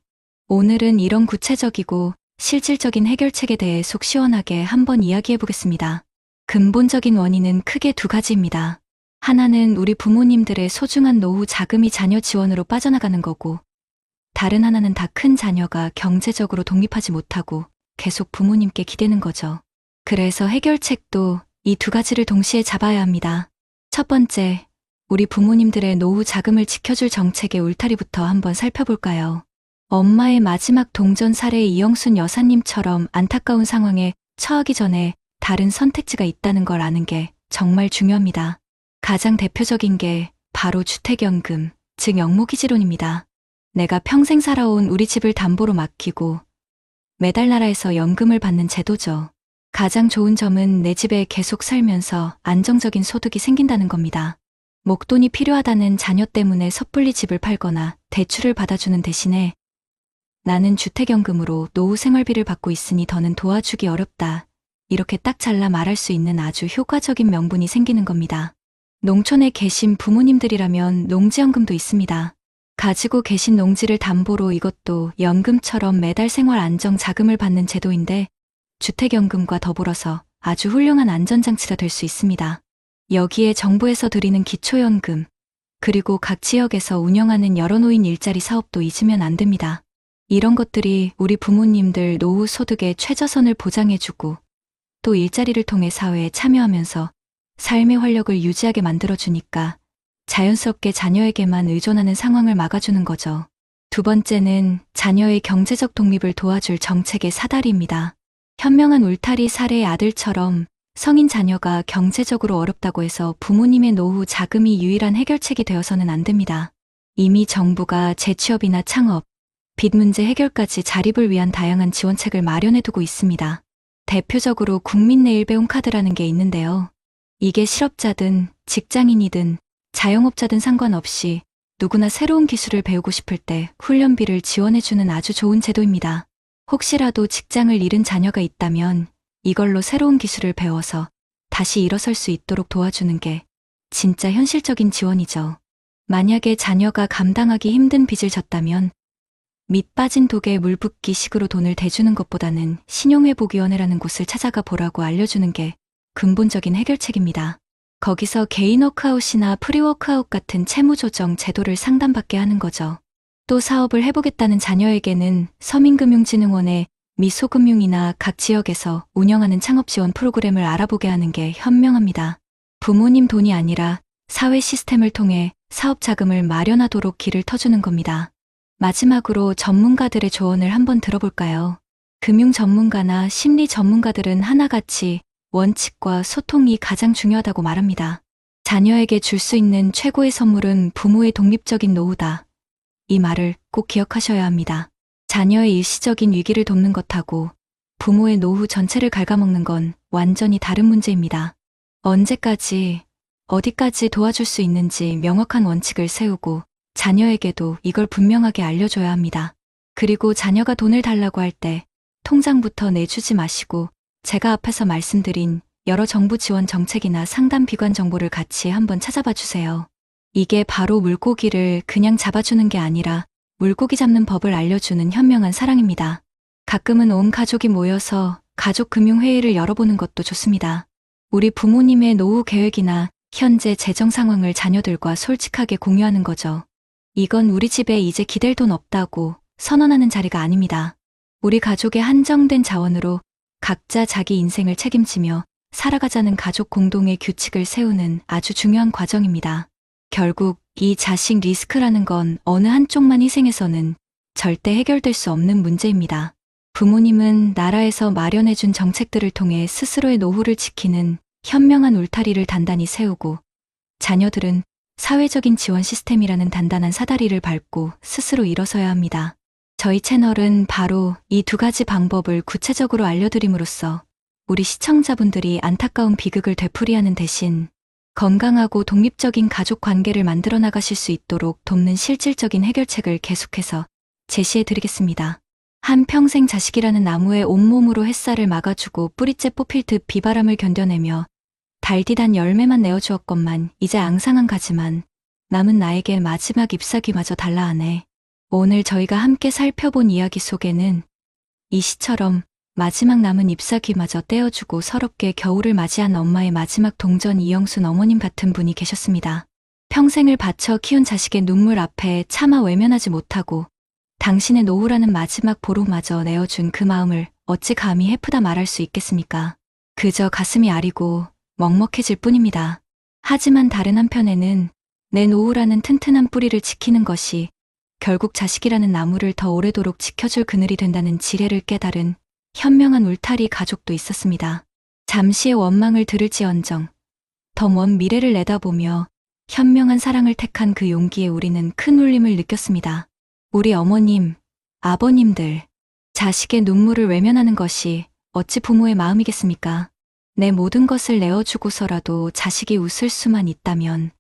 오늘은 이런 구체적이고 실질적인 해결책에 대해 속 시원하게 한번 이야기해 보겠습니다. 근본적인 원인은 크게 두 가지입니다. 하나는 우리 부모님들의 소중한 노후 자금이 자녀 지원으로 빠져나가는 거고, 다른 하나는 다 큰 자녀가 경제적으로 독립하지 못하고 계속 부모님께 기대는 거죠. 그래서 해결책도 이 두 가지를 동시에 잡아야 합니다. 첫 번째, 우리 부모님들의 노후 자금을 지켜줄 정책의 울타리부터 한번 살펴볼까요? 엄마의 마지막 동전 사례 이영순 여사님처럼 안타까운 상황에 처하기 전에 다른 선택지가 있다는 걸 아는 게 정말 중요합니다. 가장 대표적인 게 바로 주택연금, 즉 영모기지론입니다. 내가 평생 살아온 우리 집을 담보로 맡기고 매달 나라에서 연금을 받는 제도죠. 가장 좋은 점은 내 집에 계속 살면서 안정적인 소득이 생긴다는 겁니다. 목돈이 필요하다는 자녀 때문에 섣불리 집을 팔거나 대출을 받아주는 대신에 나는 주택연금으로 노후 생활비를 받고 있으니 더는 도와주기 어렵다. 이렇게 딱 잘라 말할 수 있는 아주 효과적인 명분이 생기는 겁니다. 농촌에 계신 부모님들이라면 농지연금도 있습니다. 가지고 계신 농지를 담보로 이것도 연금처럼 매달 생활 안정 자금을 받는 제도인데 주택연금과 더불어서 아주 훌륭한 안전장치가 될 수 있습니다. 여기에 정부에서 드리는 기초연금, 그리고 각 지역에서 운영하는 여러 노인 일자리 사업도 잊으면 안 됩니다. 이런 것들이 우리 부모님들 노후 소득의 최저선을 보장해주고 또 일자리를 통해 사회에 참여하면서 삶의 활력을 유지하게 만들어주니까 자연스럽게 자녀에게만 의존하는 상황을 막아주는 거죠. 두 번째는 자녀의 경제적 독립을 도와줄 정책의 사다리입니다. 현명한 울타리 사례의 아들처럼 성인 자녀가 경제적으로 어렵다고 해서 부모님의 노후 자금이 유일한 해결책이 되어서는 안 됩니다. 이미 정부가 재취업이나 창업, 빚 문제 해결까지 자립을 위한 다양한 지원책을 마련해두고 있습니다. 대표적으로 국민내일배움 카드라는 게 있는데요. 이게 실업자든 직장인이든 자영업자든 상관없이 누구나 새로운 기술을 배우고 싶을 때 훈련비를 지원해주는 아주 좋은 제도입니다. 혹시라도 직장을 잃은 자녀가 있다면 이걸로 새로운 기술을 배워서 다시 일어설 수 있도록 도와주는 게 진짜 현실적인 지원이죠. 만약에 자녀가 감당하기 힘든 빚을 졌다면 밑 빠진 독에 물 붓기 식으로 돈을 대주는 것보다는 신용회복위원회라는 곳을 찾아가 보라고 알려주는 게 근본적인 해결책입니다. 거기서 개인 워크아웃이나 프리워크아웃 같은 채무조정 제도를 상담받게 하는 거죠. 또 사업을 해보겠다는 자녀에게는 서민금융진흥원의 미소금융이나 각 지역에서 운영하는 창업지원 프로그램을 알아보게 하는 게 현명합니다. 부모님 돈이 아니라 사회 시스템을 통해 사업 자금을 마련하도록 길을 터주는 겁니다. 마지막으로 전문가들의 조언을 한번 들어볼까요? 금융 전문가나 심리 전문가들은 하나같이 원칙과 소통이 가장 중요하다고 말합니다. 자녀에게 줄 수 있는 최고의 선물은 부모의 독립적인 노후다. 이 말을 꼭 기억하셔야 합니다. 자녀의 일시적인 위기를 돕는 것하고 부모의 노후 전체를 갉아먹는 건 완전히 다른 문제입니다. 언제까지 어디까지 도와줄 수 있는지 명확한 원칙을 세우고 자녀에게도 이걸 분명하게 알려줘야 합니다. 그리고 자녀가 돈을 달라고 할 때 통장부터 내주지 마시고 제가 앞에서 말씀드린 여러 정부 지원 정책이나 상담 비관 정보를 같이 한번 찾아봐 주세요. 이게 바로 물고기를 그냥 잡아주는 게 아니라 물고기 잡는 법을 알려주는 현명한 사랑입니다. 가끔은 온 가족이 모여서 가족 금융회의를 열어보는 것도 좋습니다. 우리 부모님의 노후 계획이나 현재 재정 상황을 자녀들과 솔직하게 공유하는 거죠. 이건 우리 집에 이제 기댈 돈 없다고 선언하는 자리가 아닙니다. 우리 가족의 한정된 자원으로 각자 자기 인생을 책임지며 살아가자는 가족 공동의 규칙을 세우는 아주 중요한 과정입니다. 결국 이 자식 리스크라는 건 어느 한쪽만 희생해서는 절대 해결될 수 없는 문제입니다. 부모님은 나라에서 마련해준 정책들을 통해 스스로의 노후를 지키는 현명한 울타리를 단단히 세우고 자녀들은 사회적인 지원 시스템이라는 단단한 사다리를 밟고 스스로 일어서야 합니다. 저희 채널은 바로 이 두 가지 방법을 구체적으로 알려드림으로써 우리 시청자분들이 안타까운 비극을 되풀이하는 대신 건강하고 독립적인 가족 관계를 만들어 나가실 수 있도록 돕는 실질적인 해결책을 계속해서 제시해 드리겠습니다. 한평생 자식이라는 나무에 온몸으로 햇살을 막아주고 뿌리째 뽑힐 듯 비바람을 견뎌내며 달디단 열매만 내어주었건만 이제 앙상한 가지만 남은 나에게 마지막 잎사귀마저 달라하네. 오늘 저희가 함께 살펴본 이야기 속에는 이 시처럼 마지막 남은 잎사귀마저 떼어주고 서럽게 겨울을 맞이한 엄마의 마지막 동전 이영순 어머님 같은 분이 계셨습니다. 평생을 바쳐 키운 자식의 눈물 앞에 차마 외면하지 못하고 당신의 노후라는 마지막 보루마저 내어준 그 마음을 어찌 감히 해프다 말할 수 있겠습니까? 그저 가슴이 아리고 먹먹해질 뿐입니다. 하지만 다른 한편에는 내 노후라는 튼튼한 뿌리를 지키는 것이 결국 자식이라는 나무를 더 오래도록 지켜줄 그늘이 된다는 지혜를 깨달은 현명한 울타리 가족도 있었습니다. 잠시의 원망을 들을지언정 더 먼 미래를 내다보며 현명한 사랑을 택한 그 용기에 우리는 큰 울림을 느꼈습니다. 우리 어머님, 아버님들, 자식의 눈물을 외면하는 것이 어찌 부모의 마음이겠습니까? 내 모든 것을 내어주고서라도 자식이 웃을 수만 있다면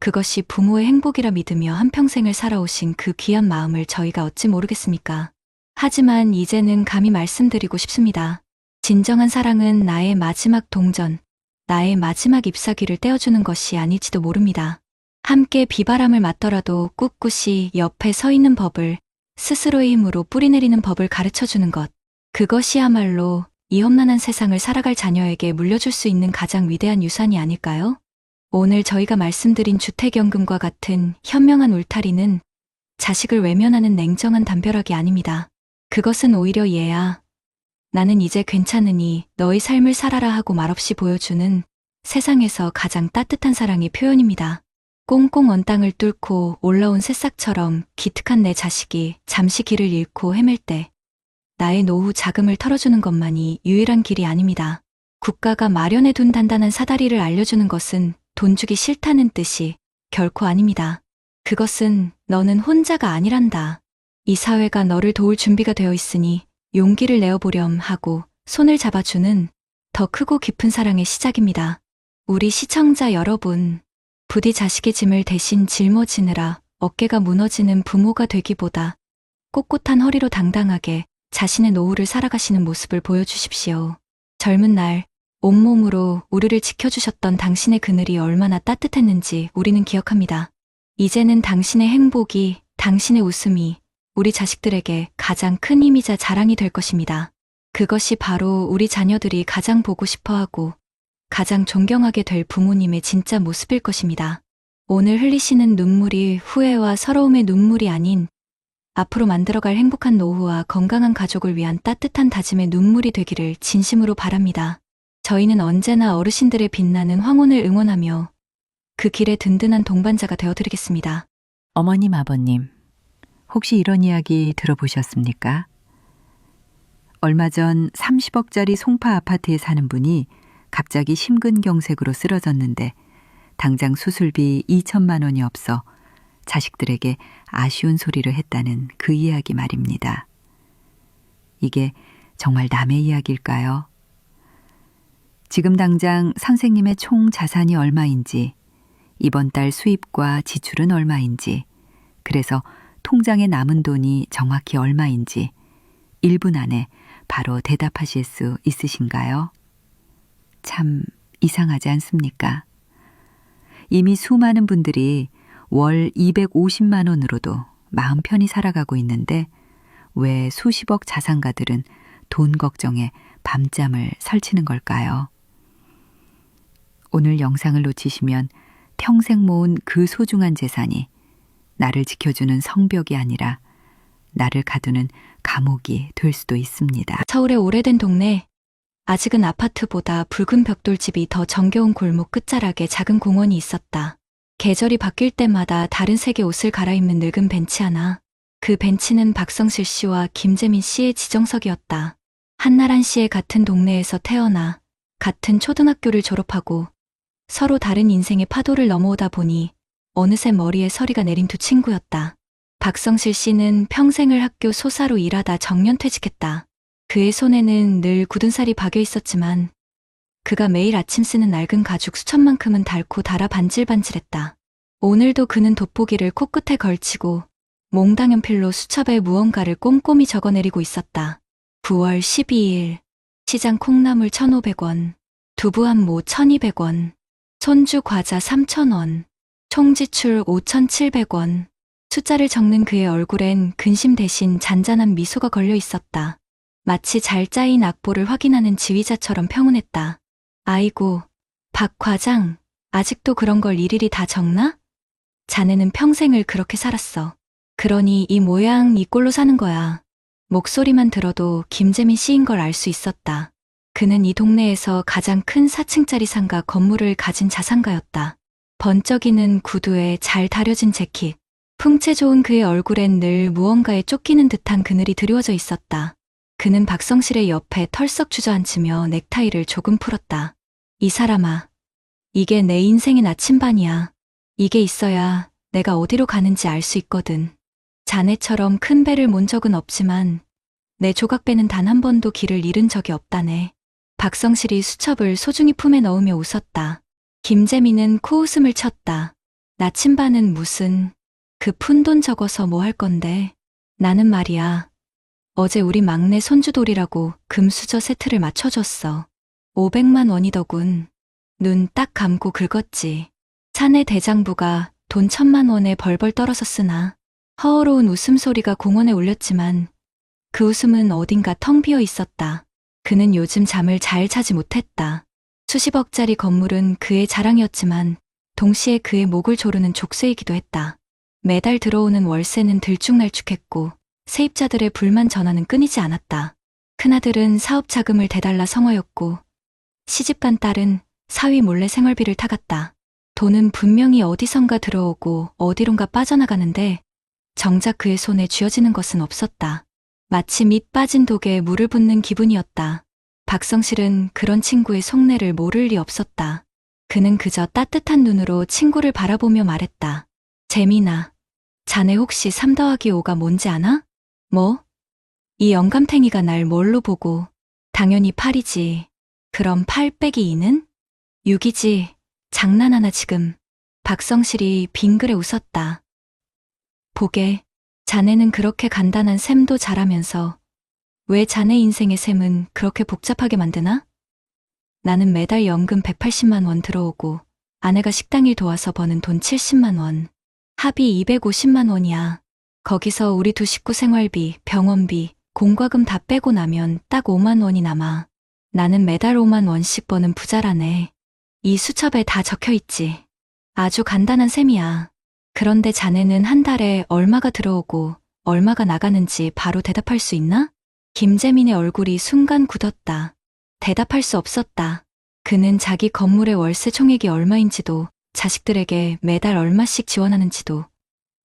그것이 부모의 행복이라 믿으며 한평생을 살아오신 그 귀한 마음을 저희가 어찌 모르겠습니까? 하지만 이제는 감히 말씀드리고 싶습니다. 진정한 사랑은 나의 마지막 동전, 나의 마지막 잎사귀를 떼어주는 것이 아닐지도 모릅니다. 함께 비바람을 맞더라도 꿋꿋이 옆에 서 있는 법을, 스스로의 힘으로 뿌리내리는 법을 가르쳐주는 것. 그것이야말로 이 험난한 세상을 살아갈 자녀에게 물려줄 수 있는 가장 위대한 유산이 아닐까요? 오늘 저희가 말씀드린 주택연금과 같은 현명한 울타리는 자식을 외면하는 냉정한 담벼락이 아닙니다. 그것은 오히려 얘야, 나는 이제 괜찮으니 너의 삶을 살아라 하고 말없이 보여주는 세상에서 가장 따뜻한 사랑의 표현입니다. 꽁꽁 언 땅을 뚫고 올라온 새싹처럼 기특한 내 자식이 잠시 길을 잃고 헤맬 때 나의 노후 자금을 털어주는 것만이 유일한 길이 아닙니다. 국가가 마련해둔 단단한 사다리를 알려주는 것은 돈 주기 싫다는 뜻이 결코 아닙니다. 그것은 너는 혼자가 아니란다. 이 사회가 너를 도울 준비가 되어 있으니 용기를 내어보렴 하고 손을 잡아주는 더 크고 깊은 사랑의 시작입니다. 우리 시청자 여러분, 부디 자식의 짐을 대신 짊어지느라 어깨가 무너지는 부모가 되기보다 꼿꼿한 허리로 당당하게 자신의 노후를 살아가시는 모습을 보여주십시오. 젊은 날 온몸으로 우리를 지켜주셨던 당신의 그늘이 얼마나 따뜻했는지 우리는 기억합니다. 이제는 당신의 행복이, 당신의 웃음이 우리 자식들에게 가장 큰 힘이자 자랑이 될 것입니다. 그것이 바로 우리 자녀들이 가장 보고 싶어하고 가장 존경하게 될 부모님의 진짜 모습일 것입니다. 오늘 흘리시는 눈물이 후회와 서러움의 눈물이 아닌 앞으로 만들어갈 행복한 노후와 건강한 가족을 위한 따뜻한 다짐의 눈물이 되기를 진심으로 바랍니다. 저희는 언제나 어르신들의 빛나는 황혼을 응원하며 그 길의 든든한 동반자가 되어드리겠습니다. 어머님, 아버님, 혹시 이런 이야기 들어보셨습니까? 얼마 전 30억짜리 송파 아파트에 사는 분이 갑자기 심근경색으로 쓰러졌는데 당장 수술비 2천만 원이 없어 자식들에게 아쉬운 소리를 했다는 그 이야기 말입니다. 이게 정말 남의 이야기일까요? 지금 당장 선생님의 총 자산이 얼마인지 이번 달 수입과 지출은 얼마인지, 그래서 통장에 남은 돈이 정확히 얼마인지 1분 안에 바로 대답하실 수 있으신가요? 참 이상하지 않습니까? 이미 수많은 분들이 월 250만 원으로도 마음 편히 살아가고 있는데 왜 수십억 자산가들은 돈 걱정에 밤잠을 설치는 걸까요? 오늘 영상을 놓치시면 평생 모은 그 소중한 재산이 나를 지켜주는 성벽이 아니라 나를 가두는 감옥이 될 수도 있습니다. 서울의 오래된 동네. 아직은 아파트보다 붉은 벽돌집이 더 정겨운 골목 끝자락에 작은 공원이 있었다. 계절이 바뀔 때마다 다른 색의 옷을 갈아입는 늙은 벤치 하나. 그 벤치는 박성실 씨와 김재민 씨의 지정석이었다. 한나란 씨의 같은 동네에서 태어나 같은 초등학교를 졸업하고 서로 다른 인생의 파도를 넘어오다 보니 어느새 머리에 서리가 내린 두 친구였다. 박성실 씨는 평생을 학교 소사로 일하다 정년퇴직했다. 그의 손에는 늘 굳은 살이 박여 있었지만 그가 매일 아침 쓰는 낡은 가죽 수첩만큼은 닳고 달아 반질반질했다. 오늘도 그는 돋보기를 코끝에 걸치고 몽당 연필로 수첩에 무언가를 꼼꼼히 적어내리고 있었다. 9월 12일 시장 콩나물 1,500원, 두부 한 모 1,200원, 손주 과자 3,000원, 총 지출 5,700원. 숫자를 적는 그의 얼굴엔 근심 대신 잔잔한 미소가 걸려 있었다. 마치 잘 짜인 악보를 확인하는 지휘자처럼 평온했다. 아이고, 박 과장, 아직도 그런 걸 일일이 다 적나? 자네는 평생을 그렇게 살았어. 그러니 이 모양 이 꼴로 사는 거야. 목소리만 들어도 김재민 씨인 걸 알 수 있었다. 그는 이 동네에서 가장 큰 4층짜리 상가 건물을 가진 자산가였다. 번쩍이는 구두에 잘 다려진 재킷. 풍채 좋은 그의 얼굴엔 늘 무언가에 쫓기는 듯한 그늘이 드리워져 있었다. 그는 박성실의 옆에 털썩 주저앉으며 넥타이를 조금 풀었다. 이 사람아, 이게 내 인생의 나침반이야. 이게 있어야 내가 어디로 가는지 알 수 있거든. 자네처럼 큰 배를 몬 적은 없지만 내 조각배는 단 한 번도 길을 잃은 적이 없다네. 박성실이 수첩을 소중히 품에 넣으며 웃었다. 김재민은 코웃음을 쳤다. 나침반은 무슨, 그 푼돈 적어서 뭐 할 건데. 나는 말이야. 어제 우리 막내 손주돌이라고 금수저 세트를 맞춰줬어. 500만 원이더군. 눈 딱 감고 긁었지. 사내 대장부가 돈 1,000만 원에 벌벌 떨어서 쓰나. 허어로운 웃음소리가 공원에 울렸지만 그 웃음은 어딘가 텅 비어 있었다. 그는 요즘 잠을 잘 자지 못했다. 수십억짜리 건물은 그의 자랑이었지만 동시에 그의 목을 조르는 족쇄이기도 했다. 매달 들어오는 월세는 들쭉날쭉했고 세입자들의 불만 전화는 끊이지 않았다. 큰아들은 사업 자금을 대달라 성화였고 시집간 딸은 사위 몰래 생활비를 타갔다. 돈은 분명히 어디선가 들어오고 어디론가 빠져나가는데 정작 그의 손에 쥐어지는 것은 없었다. 마치 밑 빠진 독에 물을 붓는 기분이었다. 박성실은 그런 친구의 속내를 모를 리 없었다. 그는 그저 따뜻한 눈으로 친구를 바라보며 말했다. 재민아, 자네 혹시 3+5가 뭔지 아나? 뭐? 이 영감탱이가 날 뭘로 보고. 당연히 8이지. 그럼 8 빼기 2는? 6이지. 장난하나 지금. 박성실이 빙그레 웃었다. 보게, 자네는 그렇게 간단한 셈도 잘하면서 왜 자네 인생의 셈은 그렇게 복잡하게 만드나? 나는 매달 연금 180만 원 들어오고 아내가 식당일 도와서 버는 돈 70만 원. 합이 250만 원이야. 거기서 우리 두 식구 생활비, 병원비, 공과금 다 빼고 나면 딱 5만 원이 남아. 나는 매달 5만 원씩 버는 부자라네. 이 수첩에 다 적혀 있지. 아주 간단한 셈이야. 그런데 자네는 한 달에 얼마가 들어오고 얼마가 나가는지 바로 대답할 수 있나? 김재민의 얼굴이 순간 굳었다. 대답할 수 없었다. 그는 자기 건물의 월세 총액이 얼마인지도 자식들에게 매달 얼마씩 지원하는지도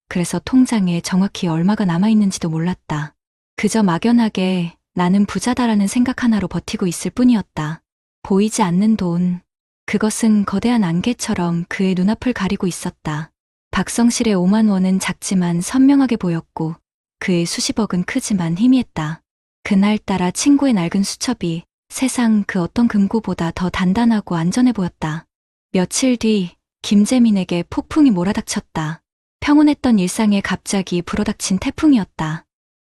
그래서 통장에 정확히 얼마가 남아있는지도 몰랐다. 그저 막연하게 나는 부자다라는 생각 하나로 버티고 있을 뿐이었다. 보이지 않는 돈. 그것은 거대한 안개처럼 그의 눈앞을 가리고 있었다. 박성실의 5만 원은 작지만 선명하게 보였고 그의 수십억은 크지만 희미했다. 그날따라 친구의 낡은 수첩이 세상 그 어떤 금고보다 더 단단하고 안전해 보였다. 며칠 뒤 김재민에게 폭풍이 몰아닥쳤다. 평온했던 일상에 갑자기 불어닥친 태풍이었다.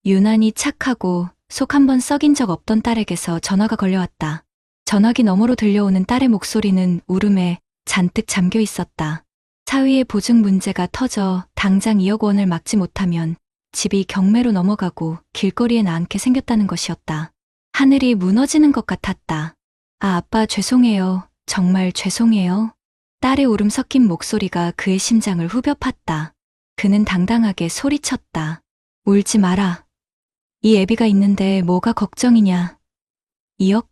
유난히 착하고 속 한번 썩인 적 없던 딸에게서 전화가 걸려왔다. 전화기 너머로 들려오는 딸의 목소리는 울음에 잔뜩 잠겨 있었다. 사위의 보증 문제가 터져 당장 2억 원을 막지 못하면 집이 경매로 넘어가고 길거리에 나앉게 생겼다는 것이었다. 하늘이 무너지는 것 같았다. 아, 아빠 죄송해요. 정말 죄송해요. 딸의 울음 섞인 목소리가 그의 심장을 후벼 팠다. 그는 당당하게 소리쳤다. 울지 마라. 이 애비가 있는데 뭐가 걱정이냐. 2억?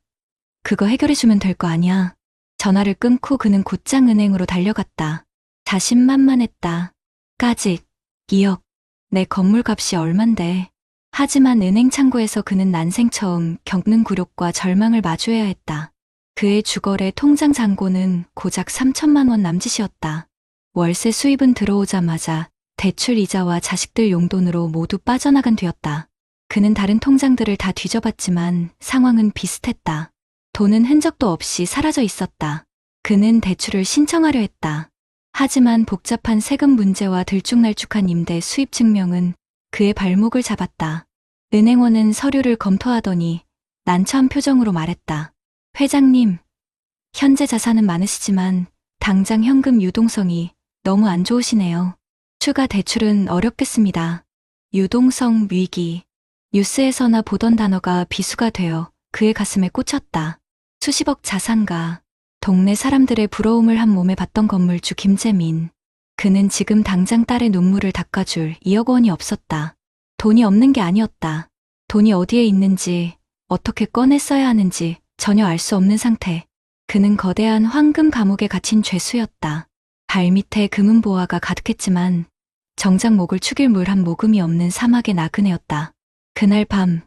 그거 해결해주면 될 거 아니야. 전화를 끊고 그는 곧장 은행으로 달려갔다. 자신만만했다. 까짓 2억. 내 건물값이 얼만데. 하지만 은행 창구에서 그는 난생 처음 겪는 굴욕과 절망을 마주해야 했다. 그의 주거래 통장 잔고는 고작 3천만 원 남짓이었다. 월세 수입은 들어오자마자 대출 이자와 자식들 용돈으로 모두 빠져나간 뒤였다. 그는 다른 통장들을 다 뒤져봤지만 상황은 비슷했다. 돈은 흔적도 없이 사라져 있었다. 그는 대출을 신청하려 했다. 하지만 복잡한 세금 문제와 들쭉날쭉한 임대 수입 증명은 그의 발목을 잡았다. 은행원은 서류를 검토하더니 난처한 표정으로 말했다. 회장님, 현재 자산은 많으시지만 당장 현금 유동성이 너무 안 좋으시네요. 추가 대출은 어렵겠습니다. 유동성 위기. 뉴스에서나 보던 단어가 비수가 되어 그의 가슴에 꽂혔다. 수십억 자산가. 동네 사람들의 부러움을 한 몸에 받던 건물주 김재민. 그는 지금 당장 딸의 눈물을 닦아줄 2억 원이 없었다. 돈이 없는 게 아니었다. 돈이 어디에 있는지, 어떻게 꺼내 써야 하는지 전혀 알 수 없는 상태. 그는 거대한 황금 감옥에 갇힌 죄수였다. 발밑에 금은 보화가 가득했지만 정작 목을 축일 물 한 모금이 없는 사막의 나그네였다. 그날 밤,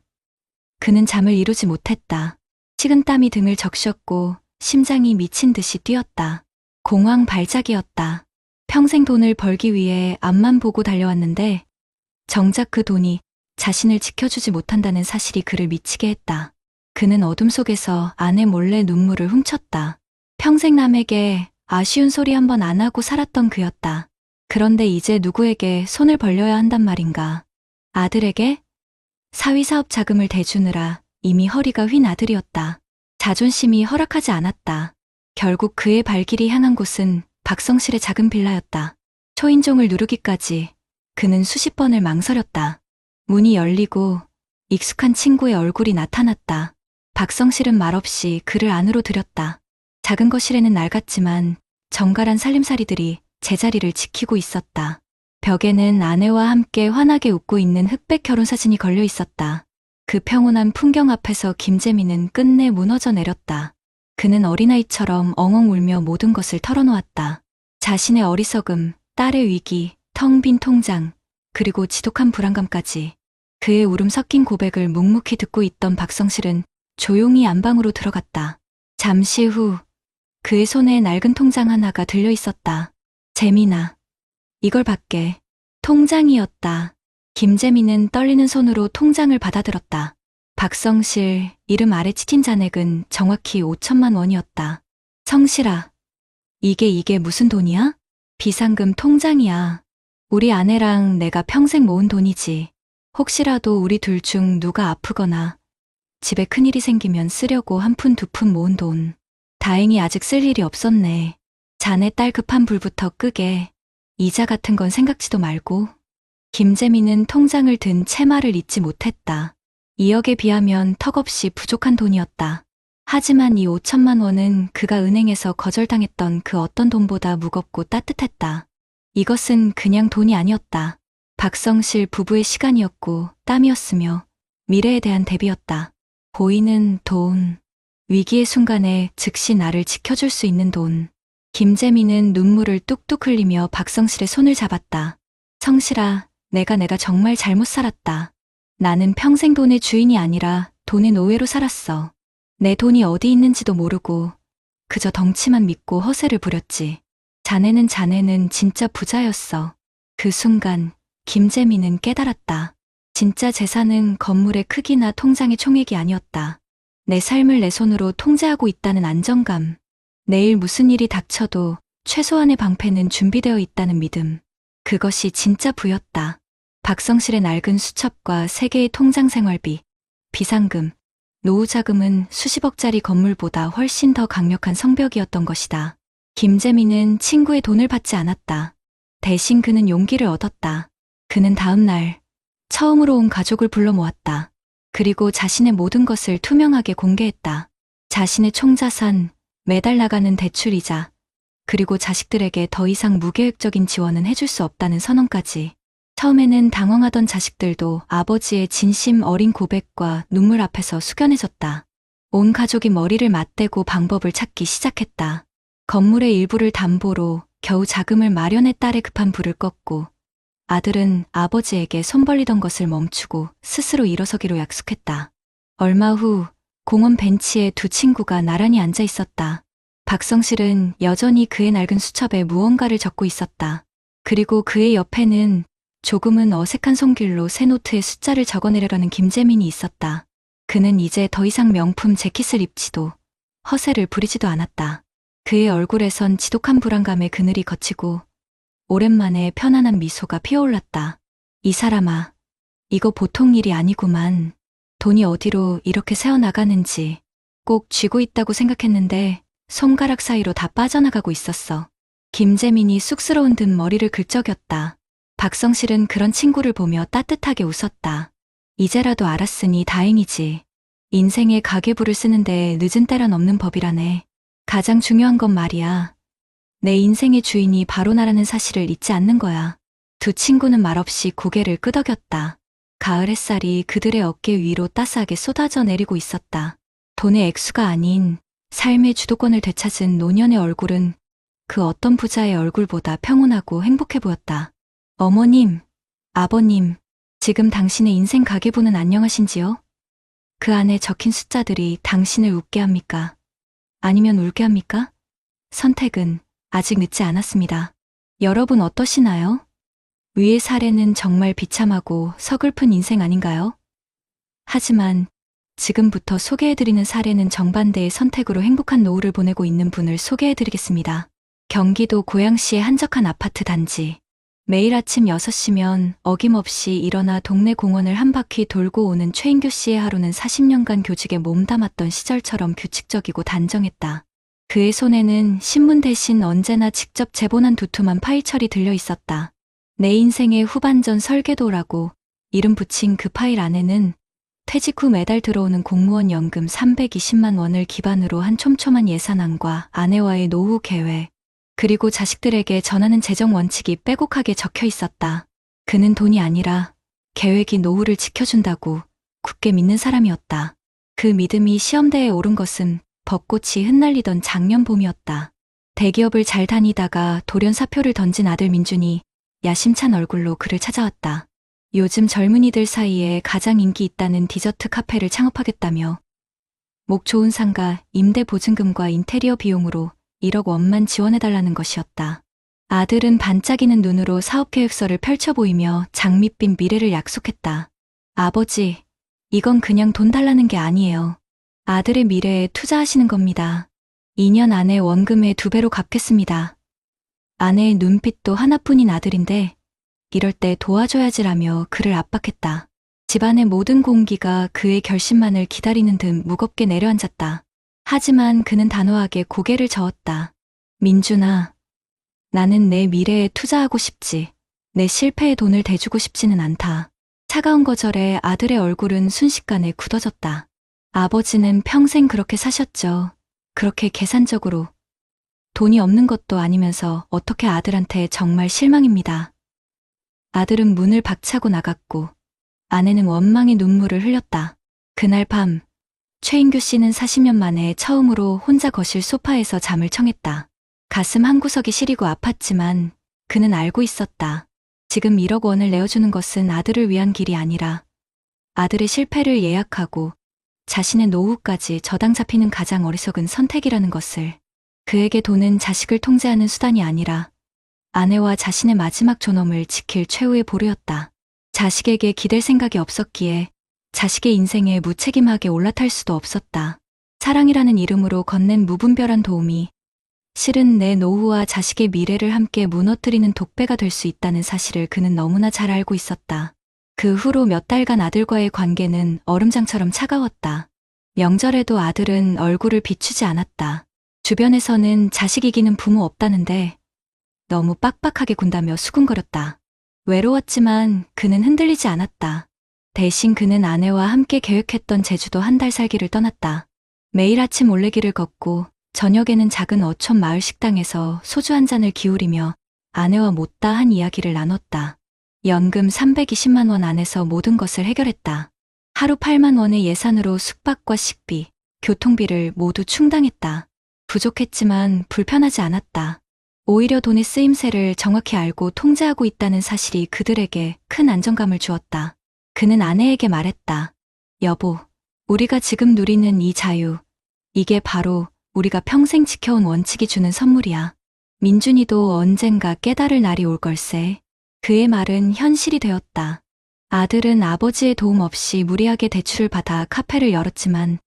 그는 잠을 이루지 못했다. 식은땀이 등을 적셨고 심장이 미친 듯이 뛰었다. 공황 발작이었다. 평생 돈을 벌기 위해 앞만 보고 달려왔는데 정작 그 돈이 자신을 지켜주지 못한다는 사실이 그를 미치게 했다. 그는 어둠 속에서 아내 몰래 눈물을 훔쳤다. 평생 남에게 아쉬운 소리 한 번 안 하고 살았던 그였다. 그런데 이제 누구에게 손을 벌려야 한단 말인가. 아들에게? 사위 사업 자금을 대주느라 이미 허리가 휜 아들이었다. 자존심이 허락하지 않았다. 결국 그의 발길이 향한 곳은 박성실의 작은 빌라였다. 초인종을 누르기까지 그는 수십 번을 망설였다. 문이 열리고 익숙한 친구의 얼굴이 나타났다. 박성실은 말없이 그를 안으로 들였다. 작은 거실에는 낡았지만 정갈한 살림살이들이 제자리를 지키고 있었다. 벽에는 아내와 함께 환하게 웃고 있는 흑백 결혼사진이 걸려 있었다. 그 평온한 풍경 앞에서 김재민은 끝내 무너져 내렸다. 그는 어린아이처럼 엉엉 울며 모든 것을 털어놓았다. 자신의 어리석음, 딸의 위기, 텅 빈 통장, 그리고 지독한 불안감까지. 그의 울음 섞인 고백을 묵묵히 듣고 있던 박성실은 조용히 안방으로 들어갔다. 잠시 후 그의 손에 낡은 통장 하나가 들려 있었다. 재민아, 이걸 받게. 통장이었다. 김재민은 떨리는 손으로 통장을 받아들었다. 박성실 이름 아래 찍힌 잔액은 정확히 5천만 원이었다. 성실아, 이게 무슨 돈이야? 비상금 통장이야. 우리 아내랑 내가 평생 모은 돈이지. 혹시라도 우리 둘 중 누가 아프거나 집에 큰일이 생기면 쓰려고 한 푼 두 푼 모은 돈. 다행히 아직 쓸 일이 없었네. 자네 딸 급한 불부터 끄게. 이자 같은 건 생각지도 말고. 김재민은 통장을 든 채마를 잊지 못했다. 2억에 비하면 턱없이 부족한 돈이었다. 하지만 이 5천만 원은 그가 은행에서 거절당했던 그 어떤 돈보다 무겁고 따뜻했다. 이것은 그냥 돈이 아니었다. 박성실 부부의 시간이었고 땀이었으며 미래에 대한 대비였다. 보이는 돈. 위기의 순간에 즉시 나를 지켜줄 수 있는 돈. 김재민은 눈물을 뚝뚝 흘리며 박성실의 손을 잡았다. 성실아, 내가 정말 잘못 살았다. 나는 평생 돈의 주인이 아니라 돈의 노예로 살았어. 내 돈이 어디 있는지도 모르고 그저 덩치만 믿고 허세를 부렸지. 자네는 진짜 부자였어. 그 순간 김재민은 깨달았다. 진짜 재산은 건물의 크기나 통장의 총액이 아니었다. 내 삶을 내 손으로 통제하고 있다는 안정감. 내일 무슨 일이 닥쳐도 최소한의 방패는 준비되어 있다는 믿음. 그것이 진짜 부였다. 박성실의 낡은 수첩과 3개의 통장 생활비, 비상금, 노후자금은 수십억짜리 건물보다 훨씬 더 강력한 성벽이었던 것이다. 김재민은 친구의 돈을 받지 않았다. 대신 그는 용기를 얻었다. 그는 다음 날 처음으로 온 가족을 불러 모았다. 그리고 자신의 모든 것을 투명하게 공개했다. 자신의 총자산, 매달 나가는 대출이자, 그리고 자식들에게 더 이상 무계획적인 지원은 해줄 수 없다는 선언까지. 처음에는 당황하던 자식들도 아버지의 진심 어린 고백과 눈물 앞에서 숙연해졌다. 온 가족이 머리를 맞대고 방법을 찾기 시작했다. 건물의 일부를 담보로 겨우 자금을 마련해 딸의 급한 불을 껐고, 아들은 아버지에게 손 벌리던 것을 멈추고 스스로 일어서기로 약속했다. 얼마 후 공원 벤치에 두 친구가 나란히 앉아 있었다. 박성실은 여전히 그의 낡은 수첩에 무언가를 적고 있었다. 그리고 그의 옆에는 조금은 어색한 손길로 새 노트에 숫자를 적어내려는 김재민이 있었다. 그는 이제 더 이상 명품 재킷을 입지도 허세를 부리지도 않았다. 그의 얼굴에선 지독한 불안감의 그늘이 걷히고 오랜만에 편안한 미소가 피어올랐다. 이 사람아, 이거 보통 일이 아니구만. 돈이 어디로 이렇게 새어나가는지 꼭 쥐고 있다고 생각했는데 손가락 사이로 다 빠져나가고 있었어. 김재민이 쑥스러운 듯 머리를 긁적였다. 박성실은 그런 친구를 보며 따뜻하게 웃었다. 이제라도 알았으니 다행이지. 인생의 가계부를 쓰는데 늦은 때란 없는 법이라네. 가장 중요한 건 말이야. 내 인생의 주인이 바로 나라는 사실을 잊지 않는 거야. 두 친구는 말없이 고개를 끄덕였다. 가을 햇살이 그들의 어깨 위로 따스하게 쏟아져 내리고 있었다. 돈의 액수가 아닌 삶의 주도권을 되찾은 노년의 얼굴은 그 어떤 부자의 얼굴보다 평온하고 행복해 보였다. 어머님, 아버님, 지금 당신의 인생 가계부는 안녕하신지요? 그 안에 적힌 숫자들이 당신을 웃게 합니까? 아니면 울게 합니까? 선택은 아직 늦지 않았습니다. 여러분 어떠시나요? 위의 사례는 정말 비참하고 서글픈 인생 아닌가요? 하지만 지금부터 소개해드리는 사례는 정반대의 선택으로 행복한 노후를 보내고 있는 분을 소개해드리겠습니다. 경기도 고양시의 한적한 아파트 단지. 매일 아침 6시면 어김없이 일어나 동네 공원을 한 바퀴 돌고 오는 최인규 씨의 하루는 40년간 교직에 몸담았던 시절처럼 규칙적이고 단정했다. 그의 손에는 신문 대신 언제나 직접 제본한 두툼한 파일철이 들려 있었다. 내 인생의 후반전 설계도라고 이름 붙인 그 파일 안에는 퇴직 후 매달 들어오는 공무원 연금 320만 원을 기반으로 한 촘촘한 예산안과 아내와의 노후 계획, 그리고 자식들에게 전하는 재정 원칙이 빼곡하게 적혀 있었다. 그는 돈이 아니라 계획이 노후를 지켜준다고 굳게 믿는 사람이었다. 그 믿음이 시험대에 오른 것은 벚꽃이 흩날리던 작년 봄이었다. 대기업을 잘 다니다가 돌연 사표를 던진 아들 민준이 야심찬 얼굴로 그를 찾아왔다. 요즘 젊은이들 사이에 가장 인기 있다는 디저트 카페를 창업하겠다며 목 좋은 상가, 임대 보증금과 인테리어 비용으로 1억 원만 지원해달라는 것이었다. 아들은 반짝이는 눈으로 사업계획서를 펼쳐 보이며 장밋빛 미래를 약속했다. 아버지, 이건 그냥 돈 달라는 게 아니에요. 아들의 미래에 투자하시는 겁니다. 2년 안에 원금의 2배로 갚겠습니다. 아내의 눈빛도 하나뿐인 아들인데 이럴 때 도와줘야지라며 그를 압박했다. 집안의 모든 공기가 그의 결심만을 기다리는 듯 무겁게 내려앉았다. 하지만 그는 단호하게 고개를 저었다. 민준아, 나는 내 미래에 투자하고 싶지. 내 실패에 돈을 대주고 싶지는 않다. 차가운 거절에 아들의 얼굴은 순식간에 굳어졌다. 아버지는 평생 그렇게 사셨죠. 그렇게 계산적으로. 돈이 없는 것도 아니면서 어떻게 아들한테 정말 실망입니다. 아들은 문을 박차고 나갔고 아내는 원망의 눈물을 흘렸다. 그날 밤 최인규 씨는 40년 만에 처음으로 혼자 거실 소파에서 잠을 청했다. 가슴 한구석이 시리고 아팠지만 그는 알고 있었다. 지금 1억 원을 내어주는 것은 아들을 위한 길이 아니라 아들의 실패를 예약하고 자신의 노후까지 저당 잡히는 가장 어리석은 선택이라는 것을. 그에게 돈은 자식을 통제하는 수단이 아니라 아내와 자신의 마지막 존엄을 지킬 최후의 보루였다. 자식에게 기댈 생각이 없었기에 자식의 인생에 무책임하게 올라탈 수도 없었다. 사랑이라는 이름으로 건넨 무분별한 도움이 실은 내 노후와 자식의 미래를 함께 무너뜨리는 독배가 될 수 있다는 사실을 그는 너무나 잘 알고 있었다. 그 후로 몇 달간 아들과의 관계는 얼음장처럼 차가웠다. 명절에도 아들은 얼굴을 비추지 않았다. 주변에서는 자식 이기는 부모 없다는데 너무 빡빡하게 군다며 수군거렸다. 외로웠지만 그는 흔들리지 않았다. 대신 그는 아내와 함께 계획했던 제주도 한 달 살기를 떠났다. 매일 아침 올레길을 걷고 저녁에는 작은 어촌 마을 식당에서 소주 한 잔을 기울이며 아내와 못다한 이야기를 나눴다. 연금 320만 원 안에서 모든 것을 해결했다. 하루 8만 원의 예산으로 숙박과 식비, 교통비를 모두 충당했다. 부족했지만 불편하지 않았다. 오히려 돈의 쓰임새를 정확히 알고 통제하고 있다는 사실이 그들에게 큰 안정감을 주었다. 그는 아내에게 말했다. 여보, 우리가 지금 누리는 이 자유, 이게 바로 우리가 평생 지켜온 원칙이 주는 선물이야. 민준이도 언젠가 깨달을 날이 올 걸세. 그의 말은 현실이 되었다. 아들은 아버지의 도움 없이 무리하게 대출을 받아 카페를 열었지만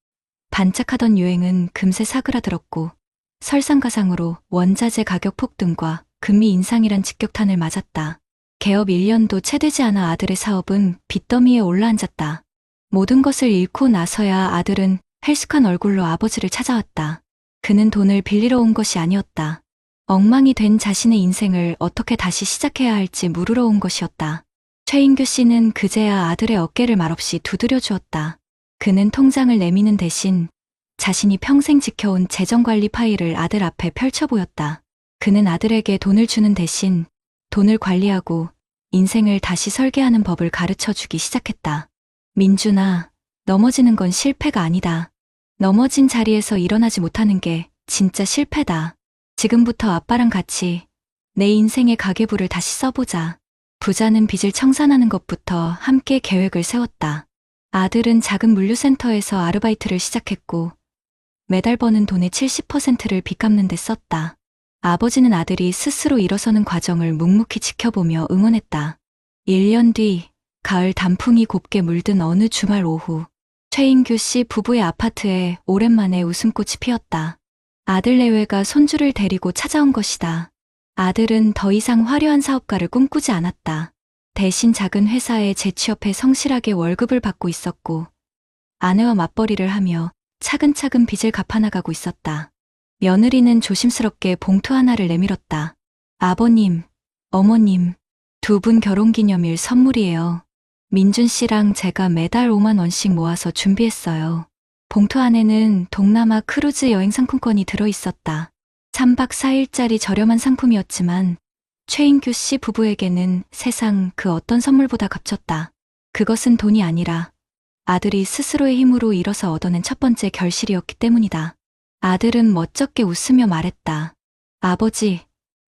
반짝하던 유행은 금세 사그라들었고 설상가상으로 원자재 가격 폭등과 금리 인상이란 직격탄을 맞았다. 개업 1년도 채 되지 않아 아들의 사업은 빚더미에 올라앉았다. 모든 것을 잃고 나서야 아들은 헬쑥한 얼굴로 아버지를 찾아왔다. 그는 돈을 빌리러 온 것이 아니었다. 엉망이 된 자신의 인생을 어떻게 다시 시작해야 할지 물으러 온 것이었다. 최인규 씨는 그제야 아들의 어깨를 말없이 두드려 주었다. 그는 통장을 내미는 대신 자신이 평생 지켜온 재정관리 파일을 아들 앞에 펼쳐 보였다. 그는 아들에게 돈을 주는 대신 돈을 관리하고 인생을 다시 설계하는 법을 가르쳐 주기 시작했다. 민준아, 넘어지는 건 실패가 아니다. 넘어진 자리에서 일어나지 못하는 게 진짜 실패다. 지금부터 아빠랑 같이 내 인생의 가계부를 다시 써보자. 부자는 빚을 청산하는 것부터 함께 계획을 세웠다. 아들은 작은 물류센터에서 아르바이트를 시작했고 매달 버는 돈의 70%를 빚 갚는 데 썼다. 아버지는 아들이 스스로 일어서는 과정을 묵묵히 지켜보며 응원했다. 1년 뒤 가을 단풍이 곱게 물든 어느 주말 오후 최인규 씨 부부의 아파트에 오랜만에 웃음꽃이 피었다. 아들 내외가 손주를 데리고 찾아온 것이다. 아들은 더 이상 화려한 사업가를 꿈꾸지 않았다. 대신 작은 회사에 재취업해 성실하게 월급을 받고 있었고 아내와 맞벌이를 하며 차근차근 빚을 갚아나가고 있었다. 며느리는 조심스럽게 봉투 하나를 내밀었다. 아버님, 어머님, 두 분 결혼기념일 선물이에요. 민준 씨랑 제가 매달 5만 원씩 모아서 준비했어요. 봉투 안에는 동남아 크루즈 여행 상품권이 들어있었다. 3박 4일짜리 저렴한 상품이었지만 최인규 씨 부부에게는 세상 그 어떤 선물보다 값졌다. 그것은 돈이 아니라 아들이 스스로의 힘으로 일어서 얻어낸 첫 번째 결실이었기 때문이다. 아들은 멋쩍게 웃으며 말했다. 아버지,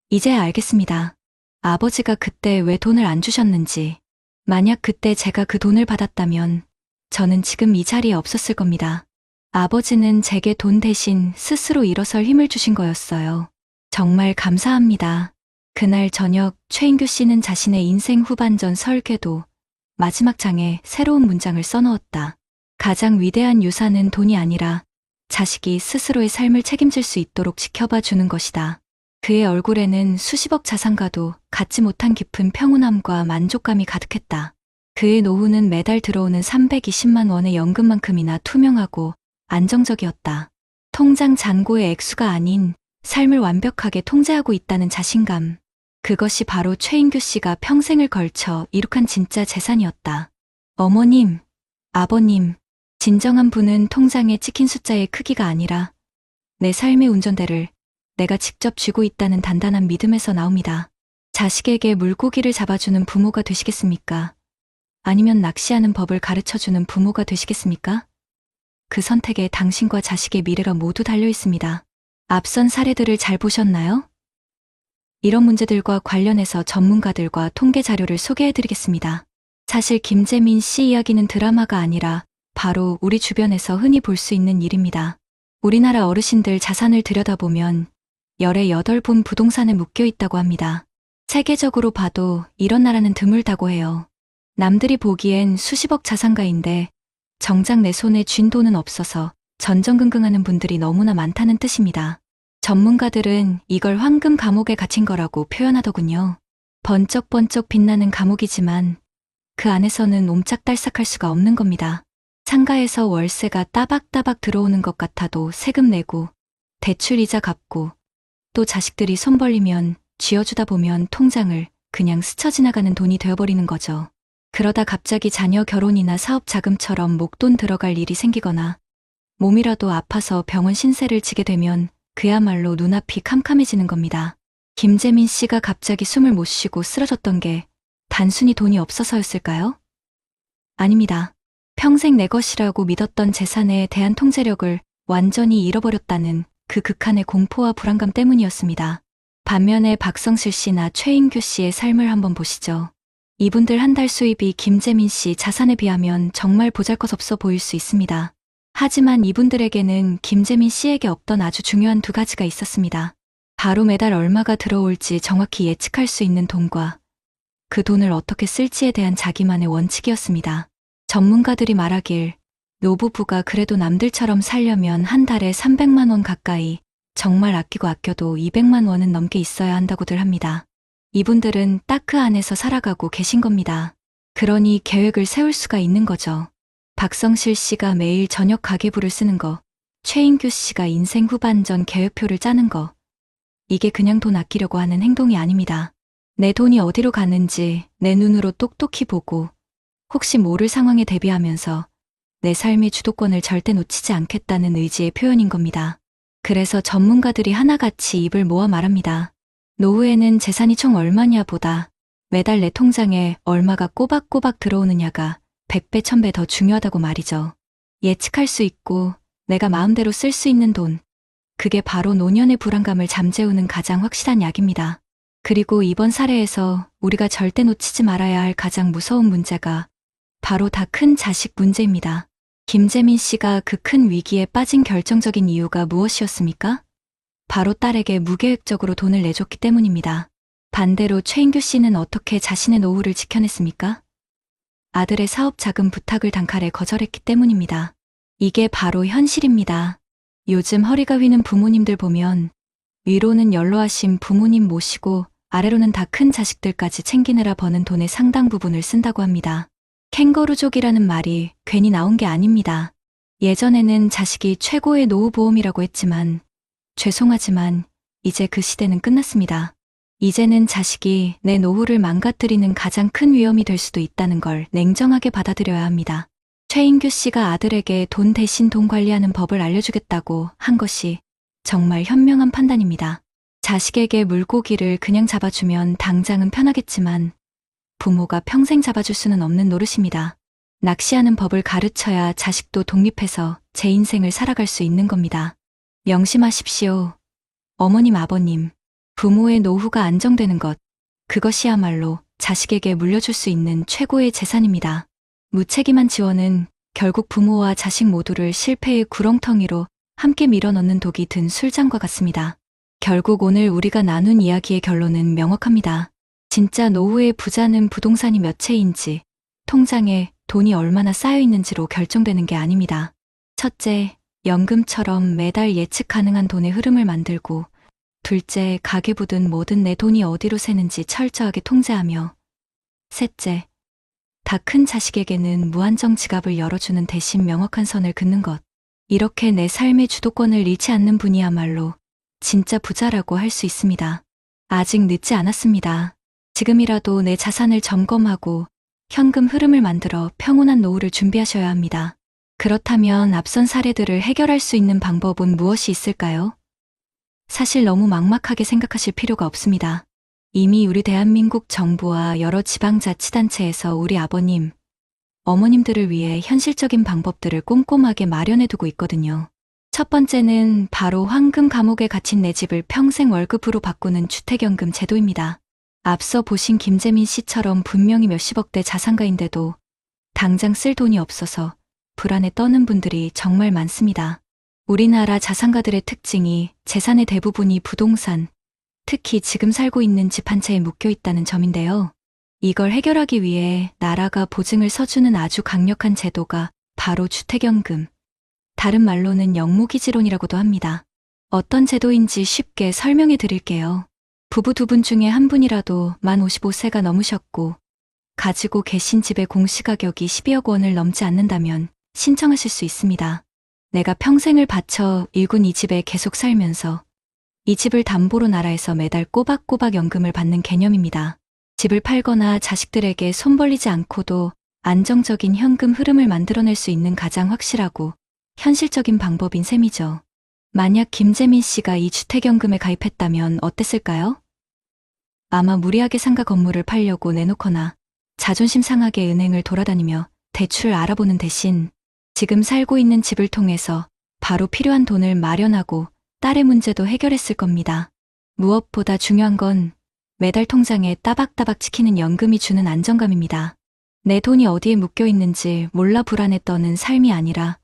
이제야 알겠습니다. 아버지가 그때 왜 돈을 안 주셨는지. 만약 그때 제가 그 돈을 받았다면 저는 지금 이 자리에 없었을 겁니다. 아버지는 제게 돈 대신 스스로 일어설 힘을 주신 거였어요. 정말 감사합니다. 그날 저녁 최인규 씨는 자신의 인생 후반전 설계도 마지막 장에 새로운 문장을 써넣었다. 가장 위대한 유산은 돈이 아니라 자식이 스스로의 삶을 책임질 수 있도록 지켜봐 주는 것이다. 그의 얼굴에는 수십억 자산가도 갖지 못한 깊은 평온함과 만족감이 가득했다. 그의 노후는 매달 들어오는 320만 원의 연금만큼이나 투명하고 안정적이었다. 통장 잔고의 액수가 아닌 삶을 완벽하게 통제하고 있다는 자신감. 그것이 바로 최인규 씨가 평생을 걸쳐 이룩한 진짜 재산이었다. 어머님, 아버님, 진정한 부는 통장에 찍힌 숫자의 크기가 아니라 내 삶의 운전대를 내가 직접 쥐고 있다는 단단한 믿음에서 나옵니다. 자식에게 물고기를 잡아주는 부모가 되시겠습니까? 아니면 낚시하는 법을 가르쳐주는 부모가 되시겠습니까? 그 선택에 당신과 자식의 미래가 모두 달려 있습니다. 앞선 사례들을 잘 보셨나요? 이런 문제들과 관련해서 전문가들과 통계 자료를 소개해드리겠습니다. 사실 김재민 씨 이야기는 드라마가 아니라 바로 우리 주변에서 흔히 볼 수 있는 일입니다. 우리나라 어르신들 자산을 들여다보면 열의 8분 부동산에 묶여 있다고 합니다. 세계적으로 봐도 이런 나라는 드물다고 해요. 남들이 보기엔 수십억 자산가인데 정작 내 손에 쥔 돈은 없어서 전전긍긍하는 분들이 너무나 많다는 뜻입니다. 전문가들은 이걸 황금 감옥에 갇힌 거라고 표현하더군요. 번쩍번쩍 빛나는 감옥이지만 그 안에서는 옴짝달싹할 수가 없는 겁니다. 상가에서 월세가 따박따박 들어오는 것 같아도 세금 내고 대출 이자 갚고 또 자식들이 손 벌리면 쥐어주다 보면 통장을 그냥 스쳐 지나가는 돈이 되어버리는 거죠. 그러다 갑자기 자녀 결혼이나 사업 자금처럼 목돈 들어갈 일이 생기거나 몸이라도 아파서 병원 신세를 지게 되면 그야말로 눈앞이 캄캄해지는 겁니다. 김재민 씨가 갑자기 숨을 못 쉬고 쓰러졌던 게 단순히 돈이 없어서였을까요? 아닙니다. 평생 내 것이라고 믿었던 재산에 대한 통제력을 완전히 잃어버렸다는 그 극한의 공포와 불안감 때문이었습니다. 반면에 박성실 씨나 최인규 씨의 삶을 한번 보시죠. 이분들 한 달 수입이 김재민 씨 자산에 비하면 정말 보잘것없어 보일 수 있습니다. 하지만 이분들에게는 김재민 씨에게 없던 아주 중요한 두 가지가 있었습니다. 바로 매달 얼마가 들어올지 정확히 예측할 수 있는 돈과 그 돈을 어떻게 쓸지에 대한 자기만의 원칙이었습니다. 전문가들이 말하길 노부부가 그래도 남들처럼 살려면 한 달에 300만 원 가까이, 정말 아끼고 아껴도 200만 원은 넘게 있어야 한다고들 합니다. 이분들은 딱 그 안에서 살아가고 계신 겁니다. 그러니 계획을 세울 수가 있는 거죠. 박성실 씨가 매일 저녁 가계부를 쓰는 거, 최인규 씨가 인생 후반전 계획표를 짜는 거, 이게 그냥 돈 아끼려고 하는 행동이 아닙니다. 내 돈이 어디로 가는지 내 눈으로 똑똑히 보고 혹시 모를 상황에 대비하면서 내 삶의 주도권을 절대 놓치지 않겠다는 의지의 표현인 겁니다. 그래서 전문가들이 하나같이 입을 모아 말합니다. 노후에는 재산이 총 얼마냐 보다 매달 내 통장에 얼마가 꼬박꼬박 들어오느냐가 100배, 1000배 더 중요하다고 말이죠. 예측할 수 있고 내가 마음대로 쓸 수 있는 돈, 그게 바로 노년의 불안감을 잠재우는 가장 확실한 약입니다. 그리고 이번 사례에서 우리가 절대 놓치지 말아야 할 가장 무서운 문제가 바로 다 큰 자식 문제입니다. 김재민 씨가 그 큰 위기에 빠진 결정적인 이유가 무엇이었습니까? 바로 딸에게 무계획적으로 돈을 내줬기 때문입니다. 반대로 최인규 씨는 어떻게 자신의 노후를 지켜냈습니까? 아들의 사업 자금 부탁을 단칼에 거절했기 때문입니다. 이게 바로 현실입니다. 요즘 허리가 휘는 부모님들 보면 위로는 연로하신 부모님 모시고 아래로는 다 큰 자식들까지 챙기느라 버는 돈의 상당 부분을 쓴다고 합니다. 캥거루족이라는 말이 괜히 나온 게 아닙니다. 예전에는 자식이 최고의 노후보험이라고 했지만 죄송하지만 이제 그 시대는 끝났습니다. 이제는 자식이 내 노후를 망가뜨리는 가장 큰 위험이 될 수도 있다는 걸 냉정하게 받아들여야 합니다. 최인규 씨가 아들에게 돈 대신 돈 관리하는 법을 알려주겠다고 한 것이 정말 현명한 판단입니다. 자식에게 물고기를 그냥 잡아주면 당장은 편하겠지만 부모가 평생 잡아줄 수는 없는 노릇입니다. 낚시하는 법을 가르쳐야 자식도 독립해서 제 인생을 살아갈 수 있는 겁니다. 명심하십시오. 어머님, 아버님, 부모의 노후가 안정되는 것, 그것이야말로 자식에게 물려줄 수 있는 최고의 재산입니다. 무책임한 지원은 결국 부모와 자식 모두를 실패의 구렁텅이로 함께 밀어넣는 독이 든 술잔과 같습니다. 결국 오늘 우리가 나눈 이야기의 결론은 명확합니다. 진짜 노후의 부자는 부동산이 몇 채인지, 통장에 돈이 얼마나 쌓여 있는지로 결정되는 게 아닙니다. 첫째, 연금처럼 매달 예측 가능한 돈의 흐름을 만들고, 둘째, 가계부든 뭐든 내 돈이 어디로 새는지 철저하게 통제하며, 셋째, 다 큰 자식에게는 무한정 지갑을 열어주는 대신 명확한 선을 긋는 것. 이렇게 내 삶의 주도권을 잃지 않는 분이야말로 진짜 부자라고 할 수 있습니다. 아직 늦지 않았습니다. 지금이라도 내 자산을 점검하고 현금 흐름을 만들어 평온한 노후를 준비하셔야 합니다. 그렇다면 앞선 사례들을 해결할 수 있는 방법은 무엇이 있을까요? 사실 너무 막막하게 생각하실 필요가 없습니다. 이미 우리 대한민국 정부와 여러 지방자치단체에서 우리 아버님, 어머님들을 위해 현실적인 방법들을 꼼꼼하게 마련해두고 있거든요. 첫 번째는 바로 황금 감옥에 갇힌 내 집을 평생 월급으로 바꾸는 주택연금 제도입니다. 앞서 보신 김재민 씨처럼 분명히 몇십억대 자산가인데도 당장 쓸 돈이 없어서 불안에 떠는 분들이 정말 많습니다. 우리나라 자산가들의 특징이 재산의 대부분이 부동산, 특히 지금 살고 있는 집 한 채에 묶여 있다는 점인데요. 이걸 해결하기 위해 나라가 보증을 서주는 아주 강력한 제도가 바로 주택연금, 다른 말로는 영무기지론이라고도 합니다. 어떤 제도인지 쉽게 설명해 드릴게요. 부부 두 분 중에 한 분이라도 만 55세가 넘으셨고 가지고 계신 집의 공시가격이 12억 원을 넘지 않는다면 신청하실 수 있습니다. 내가 평생을 바쳐 일군 이 집에 계속 살면서 이 집을 담보로 나라에서 매달 꼬박꼬박 연금을 받는 개념입니다. 집을 팔거나 자식들에게 손 벌리지 않고도 안정적인 현금 흐름을 만들어낼 수 있는 가장 확실하고 현실적인 방법인 셈이죠. 만약 김재민 씨가 이 주택연금에 가입했다면 어땠을까요? 아마 무리하게 상가 건물을 팔려고 내놓거나 자존심 상하게 은행을 돌아다니며 대출 알아보는 대신 지금 살고 있는 집을 통해서 바로 필요한 돈을 마련하고 딸의 문제도 해결했을 겁니다. 무엇보다 중요한 건 매달 통장에 따박따박 찍히는 연금이 주는 안정감입니다. 내 돈이 어디에 묶여 있는지 몰라 불안에 떠는 삶이 아니라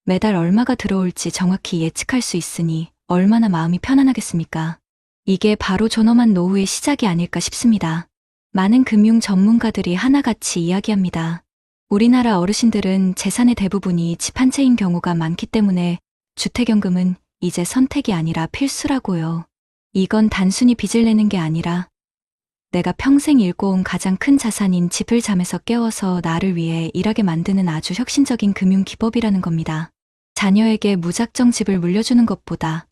매달 얼마가 들어올지 정확히 예측할 수 있으니 얼마나 마음이 편안하겠습니까? 이게 바로 존엄한 노후의 시작이 아닐까 싶습니다. 많은 금융 전문가들이 하나같이 이야기합니다. 우리나라 어르신들은 재산의 대부분이 집 한 채인 경우가 많기 때문에 주택연금은 이제 선택이 아니라 필수라고요. 이건 단순히 빚을 내는 게 아니라 내가 평생 일궈온 가장 큰 자산인 집을 잠에서 깨워서 나를 위해 일하게 만드는 아주 혁신적인 금융 기법이라는 겁니다. 자녀에게 무작정 집을 물려주는 것보다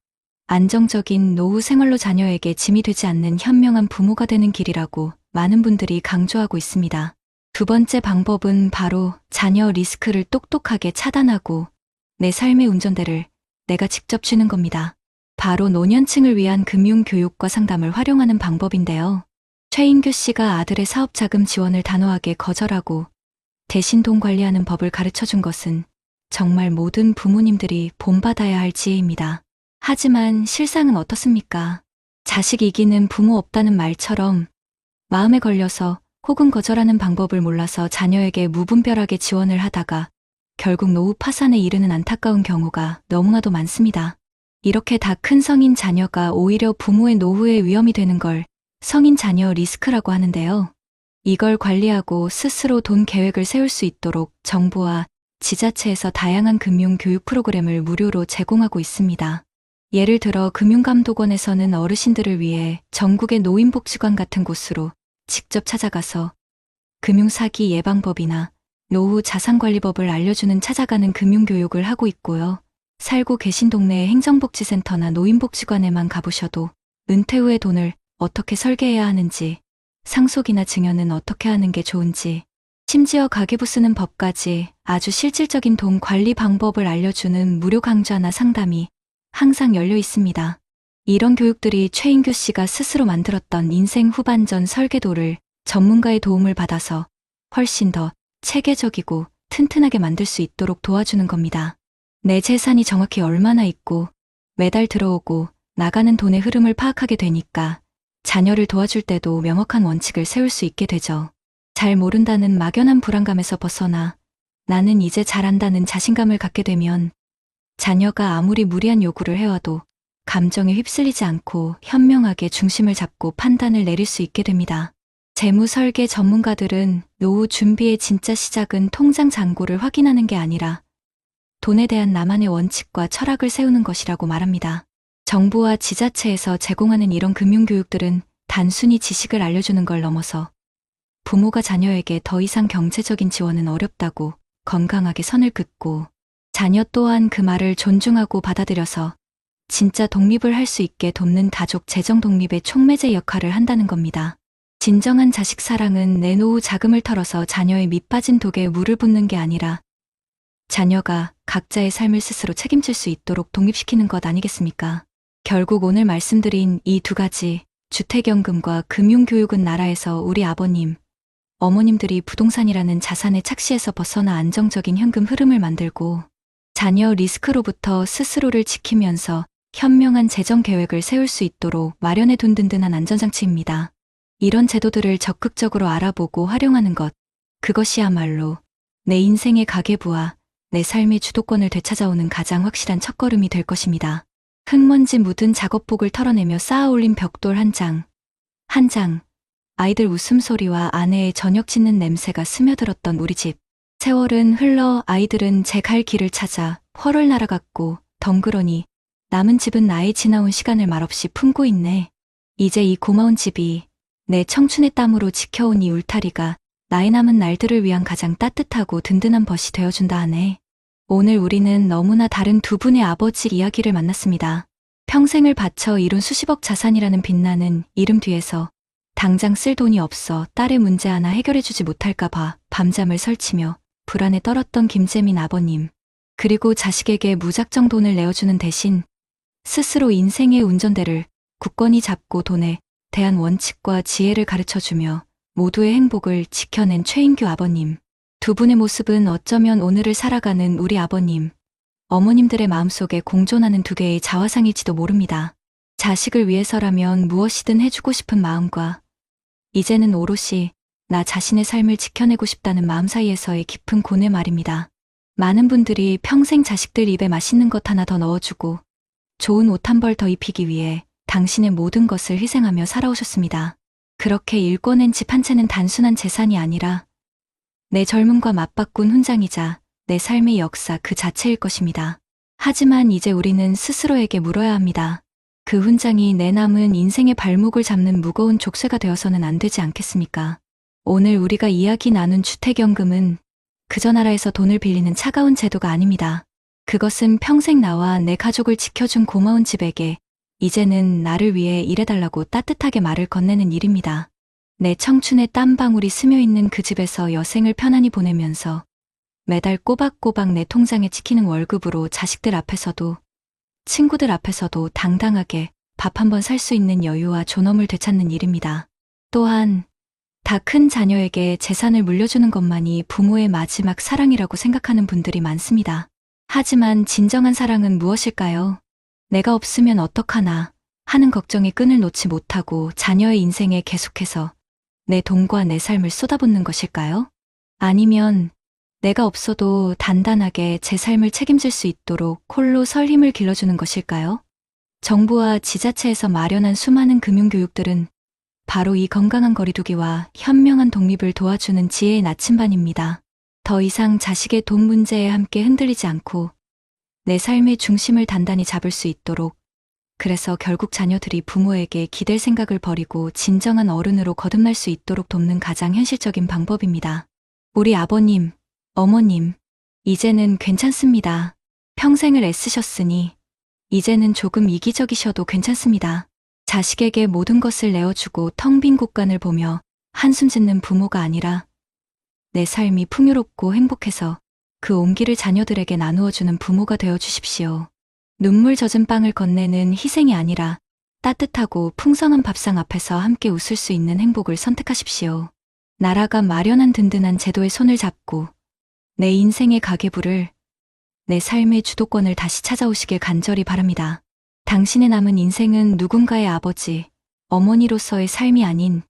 안정적인 노후 생활로 자녀에게 짐이 되지 않는 현명한 부모가 되는 길이라고 많은 분들이 강조하고 있습니다. 두 번째 방법은 바로 자녀 리스크를 똑똑하게 차단하고 내 삶의 운전대를 내가 직접 쥐는 겁니다. 바로 노년층을 위한 금융 교육과 상담을 활용하는 방법인데요. 최인규 씨가 아들의 사업 자금 지원을 단호하게 거절하고 대신 돈 관리하는 법을 가르쳐 준 것은 정말 모든 부모님들이 본받아야 할 지혜입니다. 하지만 실상은 어떻습니까? 자식 이기는 부모 없다는 말처럼 마음에 걸려서 혹은 거절하는 방법을 몰라서 자녀에게 무분별하게 지원을 하다가 결국 노후 파산에 이르는 안타까운 경우가 너무나도 많습니다. 이렇게 다 큰 성인 자녀가 오히려 부모의 노후에 위험이 되는 걸 성인 자녀 리스크라고 하는데요. 이걸 관리하고 스스로 돈 계획을 세울 수 있도록 정부와 지자체에서 다양한 금융 교육 프로그램을 무료로 제공하고 있습니다. 예를 들어 금융감독원에서는 어르신들을 위해 전국의 노인복지관 같은 곳으로 직접 찾아가서 금융사기 예방법이나 노후 자산관리법을 알려주는 찾아가는 금융교육을 하고 있고요. 살고 계신 동네의 행정복지센터나 노인복지관에만 가보셔도 은퇴 후의 돈을 어떻게 설계해야 하는지, 상속이나 증여는 어떻게 하는 게 좋은지, 심지어 가계부 쓰는 법까지 아주 실질적인 돈 관리 방법을 알려주는 무료 강좌나 상담이 항상 열려 있습니다. 이런 교육들이 최인규 씨가 스스로 만들었던 인생 후반전 설계도를 전문가의 도움을 받아서 훨씬 더 체계적이고 튼튼하게 만들 수 있도록 도와주는 겁니다. 내 재산이 정확히 얼마나 있고 매달 들어오고 나가는 돈의 흐름을 파악하게 되니까 자녀를 도와줄 때도 명확한 원칙을 세울 수 있게 되죠. 잘 모른다는 막연한 불안감에서 벗어나 나는 이제 잘한다는 자신감을 갖게 되면 자녀가 아무리 무리한 요구를 해와도 감정에 휩쓸리지 않고 현명하게 중심을 잡고 판단을 내릴 수 있게 됩니다. 재무 설계 전문가들은 노후 준비의 진짜 시작은 통장 잔고를 확인하는 게 아니라 돈에 대한 나만의 원칙과 철학을 세우는 것이라고 말합니다. 정부와 지자체에서 제공하는 이런 금융교육들은 단순히 지식을 알려주는 걸 넘어서 부모가 자녀에게 더 이상 경제적인 지원은 어렵다고 건강하게 선을 긋고 자녀 또한 그 말을 존중하고 받아들여서 진짜 독립을 할 수 있게 돕는 가족 재정 독립의 촉매제 역할을 한다는 겁니다. 진정한 자식 사랑은 내 노후 자금을 털어서 자녀의 밑빠진 독에 물을 붓는 게 아니라 자녀가 각자의 삶을 스스로 책임질 수 있도록 독립시키는 것 아니겠습니까? 결국 오늘 말씀드린 이 두 가지 주택연금과 금융교육은 나라에서 우리 아버님, 어머님들이 부동산이라는 자산의 착시에서 벗어나 안정적인 현금 흐름을 만들고 자녀 리스크로부터 스스로를 지키면서 현명한 재정 계획을 세울 수 있도록 마련해 둔 든든한 안전장치입니다. 이런 제도들을 적극적으로 알아보고 활용하는 것, 그것이야말로 내 인생의 가계부와 내 삶의 주도권을 되찾아오는 가장 확실한 첫걸음이 될 것입니다. 흙먼지 묻은 작업복을 털어내며 쌓아올린 벽돌 한 장, 한 장, 아이들 웃음소리와 아내의 저녁 짓는 냄새가 스며들었던 우리 집. 세월은 흘러 아이들은 제 갈 길을 찾아 펄을 날아갔고 덩그러니 남은 집은 나의 지나온 시간을 말없이 품고 있네. 이제 이 고마운 집이 내 청춘의 땀으로 지켜온 이 울타리가 나의 남은 날들을 위한 가장 따뜻하고 든든한 벗이 되어준다 하네. 오늘 우리는 너무나 다른 두 분의 아버지 이야기를 만났습니다. 평생을 바쳐 이룬 수십억 자산이라는 빛나는 이름 뒤에서 당장 쓸 돈이 없어 딸의 문제 하나 해결해주지 못할까봐 밤잠을 설치며 불안에 떨었던 김재민 아버님. 그리고 자식에게 무작정 돈을 내어주는 대신 스스로 인생의 운전대를 굳건히 잡고 돈에 대한 원칙과 지혜를 가르쳐주며 모두의 행복을 지켜낸 최인규 아버님. 두 분의 모습은 어쩌면 오늘을 살아가는 우리 아버님, 어머님들의 마음속에 공존하는 두 개의 자화상일지도 모릅니다. 자식을 위해서라면 무엇이든 해주고 싶은 마음과 이제는 오롯이 나 자신의 삶을 지켜내고 싶다는 마음 사이에서의 깊은 고뇌 말입니다. 많은 분들이 평생 자식들 입에 맛있는 것 하나 더 넣어주고 좋은 옷 한 벌 더 입히기 위해 당신의 모든 것을 희생하며 살아오셨습니다. 그렇게 일궈낸 집 한 채는 단순한 재산이 아니라 내 젊음과 맞바꾼 훈장이자 내 삶의 역사 그 자체일 것입니다. 하지만 이제 우리는 스스로에게 물어야 합니다. 그 훈장이 내 남은 인생의 발목을 잡는 무거운 족쇄가 되어서는 안 되지 않겠습니까? 오늘 우리가 이야기 나눈 주택연금은 그저 나라에서 돈을 빌리는 차가운 제도가 아닙니다. 그것은 평생 나와 내 가족을 지켜준 고마운 집에게 이제는 나를 위해 일해달라고 따뜻하게 말을 건네는 일입니다. 내 청춘의 땀방울이 스며있는 그 집에서 여생을 편안히 보내면서 매달 꼬박꼬박 내 통장에 찍히는 월급으로 자식들 앞에서도 친구들 앞에서도 당당하게 밥 한 번 살 수 있는 여유와 존엄을 되찾는 일입니다. 또한 다 큰 자녀에게 재산을 물려주는 것만이 부모의 마지막 사랑이라고 생각하는 분들이 많습니다. 하지만 진정한 사랑은 무엇일까요? 내가 없으면 어떡하나 하는 걱정이 끈을 놓지 못하고 자녀의 인생에 계속해서 내 돈과 내 삶을 쏟아붓는 것일까요? 아니면 내가 없어도 단단하게 제 삶을 책임질 수 있도록 홀로 설 힘을 길러주는 것일까요? 정부와 지자체에서 마련한 수많은 금융교육들은 바로 이 건강한 거리두기와 현명한 독립을 도와주는 지혜의 나침반입니다. 더 이상 자식의 돈 문제에 함께 흔들리지 않고 내 삶의 중심을 단단히 잡을 수 있도록, 그래서 결국 자녀들이 부모에게 기댈 생각을 버리고 진정한 어른으로 거듭날 수 있도록 돕는 가장 현실적인 방법입니다. 우리 아버님, 어머님, 이제는 괜찮습니다. 평생을 애쓰셨으니 이제는 조금 이기적이셔도 괜찮습니다. 자식에게 모든 것을 내어주고 텅 빈 곳간을 보며 한숨 짓는 부모가 아니라 내 삶이 풍요롭고 행복해서 그 온기를 자녀들에게 나누어주는 부모가 되어주십시오. 눈물 젖은 빵을 건네는 희생이 아니라 따뜻하고 풍성한 밥상 앞에서 함께 웃을 수 있는 행복을 선택하십시오. 나라가 마련한 든든한 제도의 손을 잡고 내 인생의 가계부를, 내 삶의 주도권을 다시 찾아오시길 간절히 바랍니다. 당신의 남은 인생은 누군가의 아버지, 어머니로서의 삶이 아닌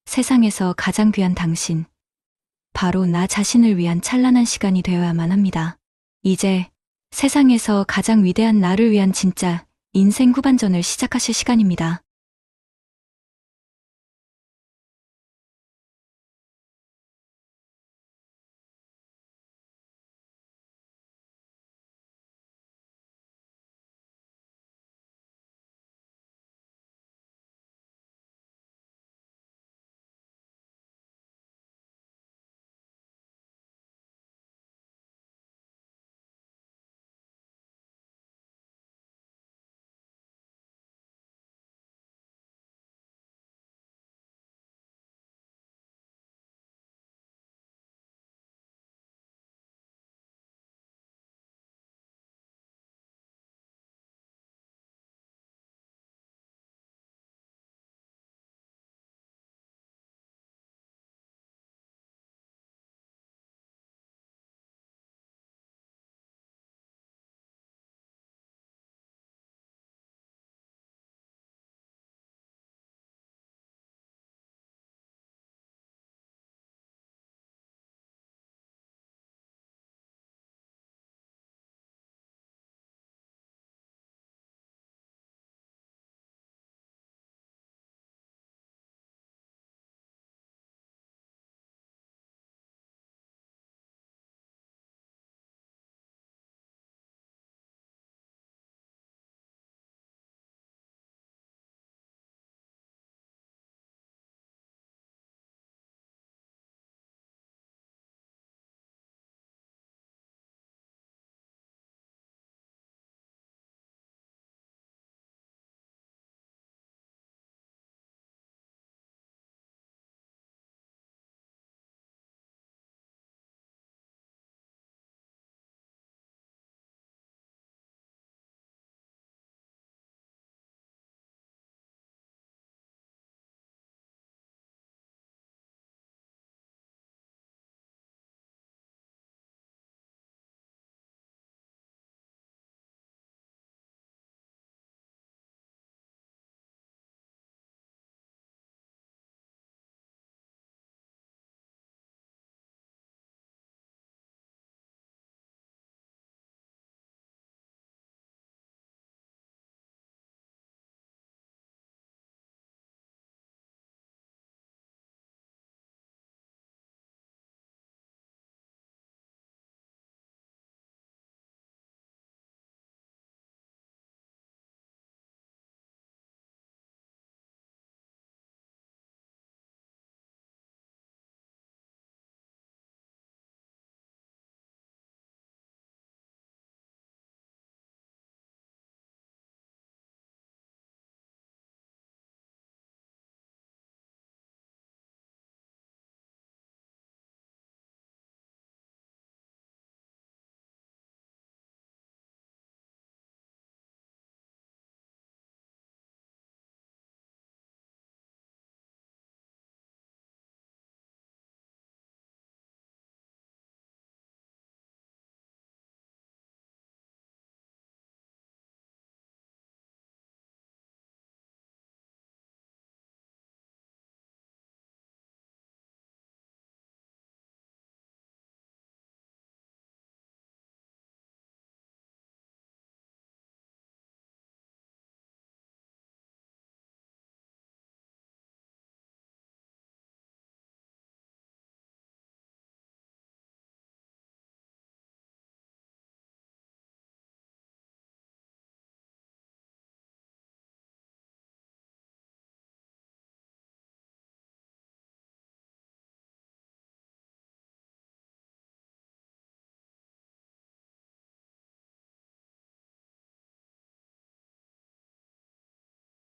세상에서 가장 귀한 당신, 바로 나 자신을 위한 찬란한 시간이 되어야만 합니다. 이제 세상에서 가장 위대한 나를 위한 진짜 인생 후반전을 시작하실 시간입니다.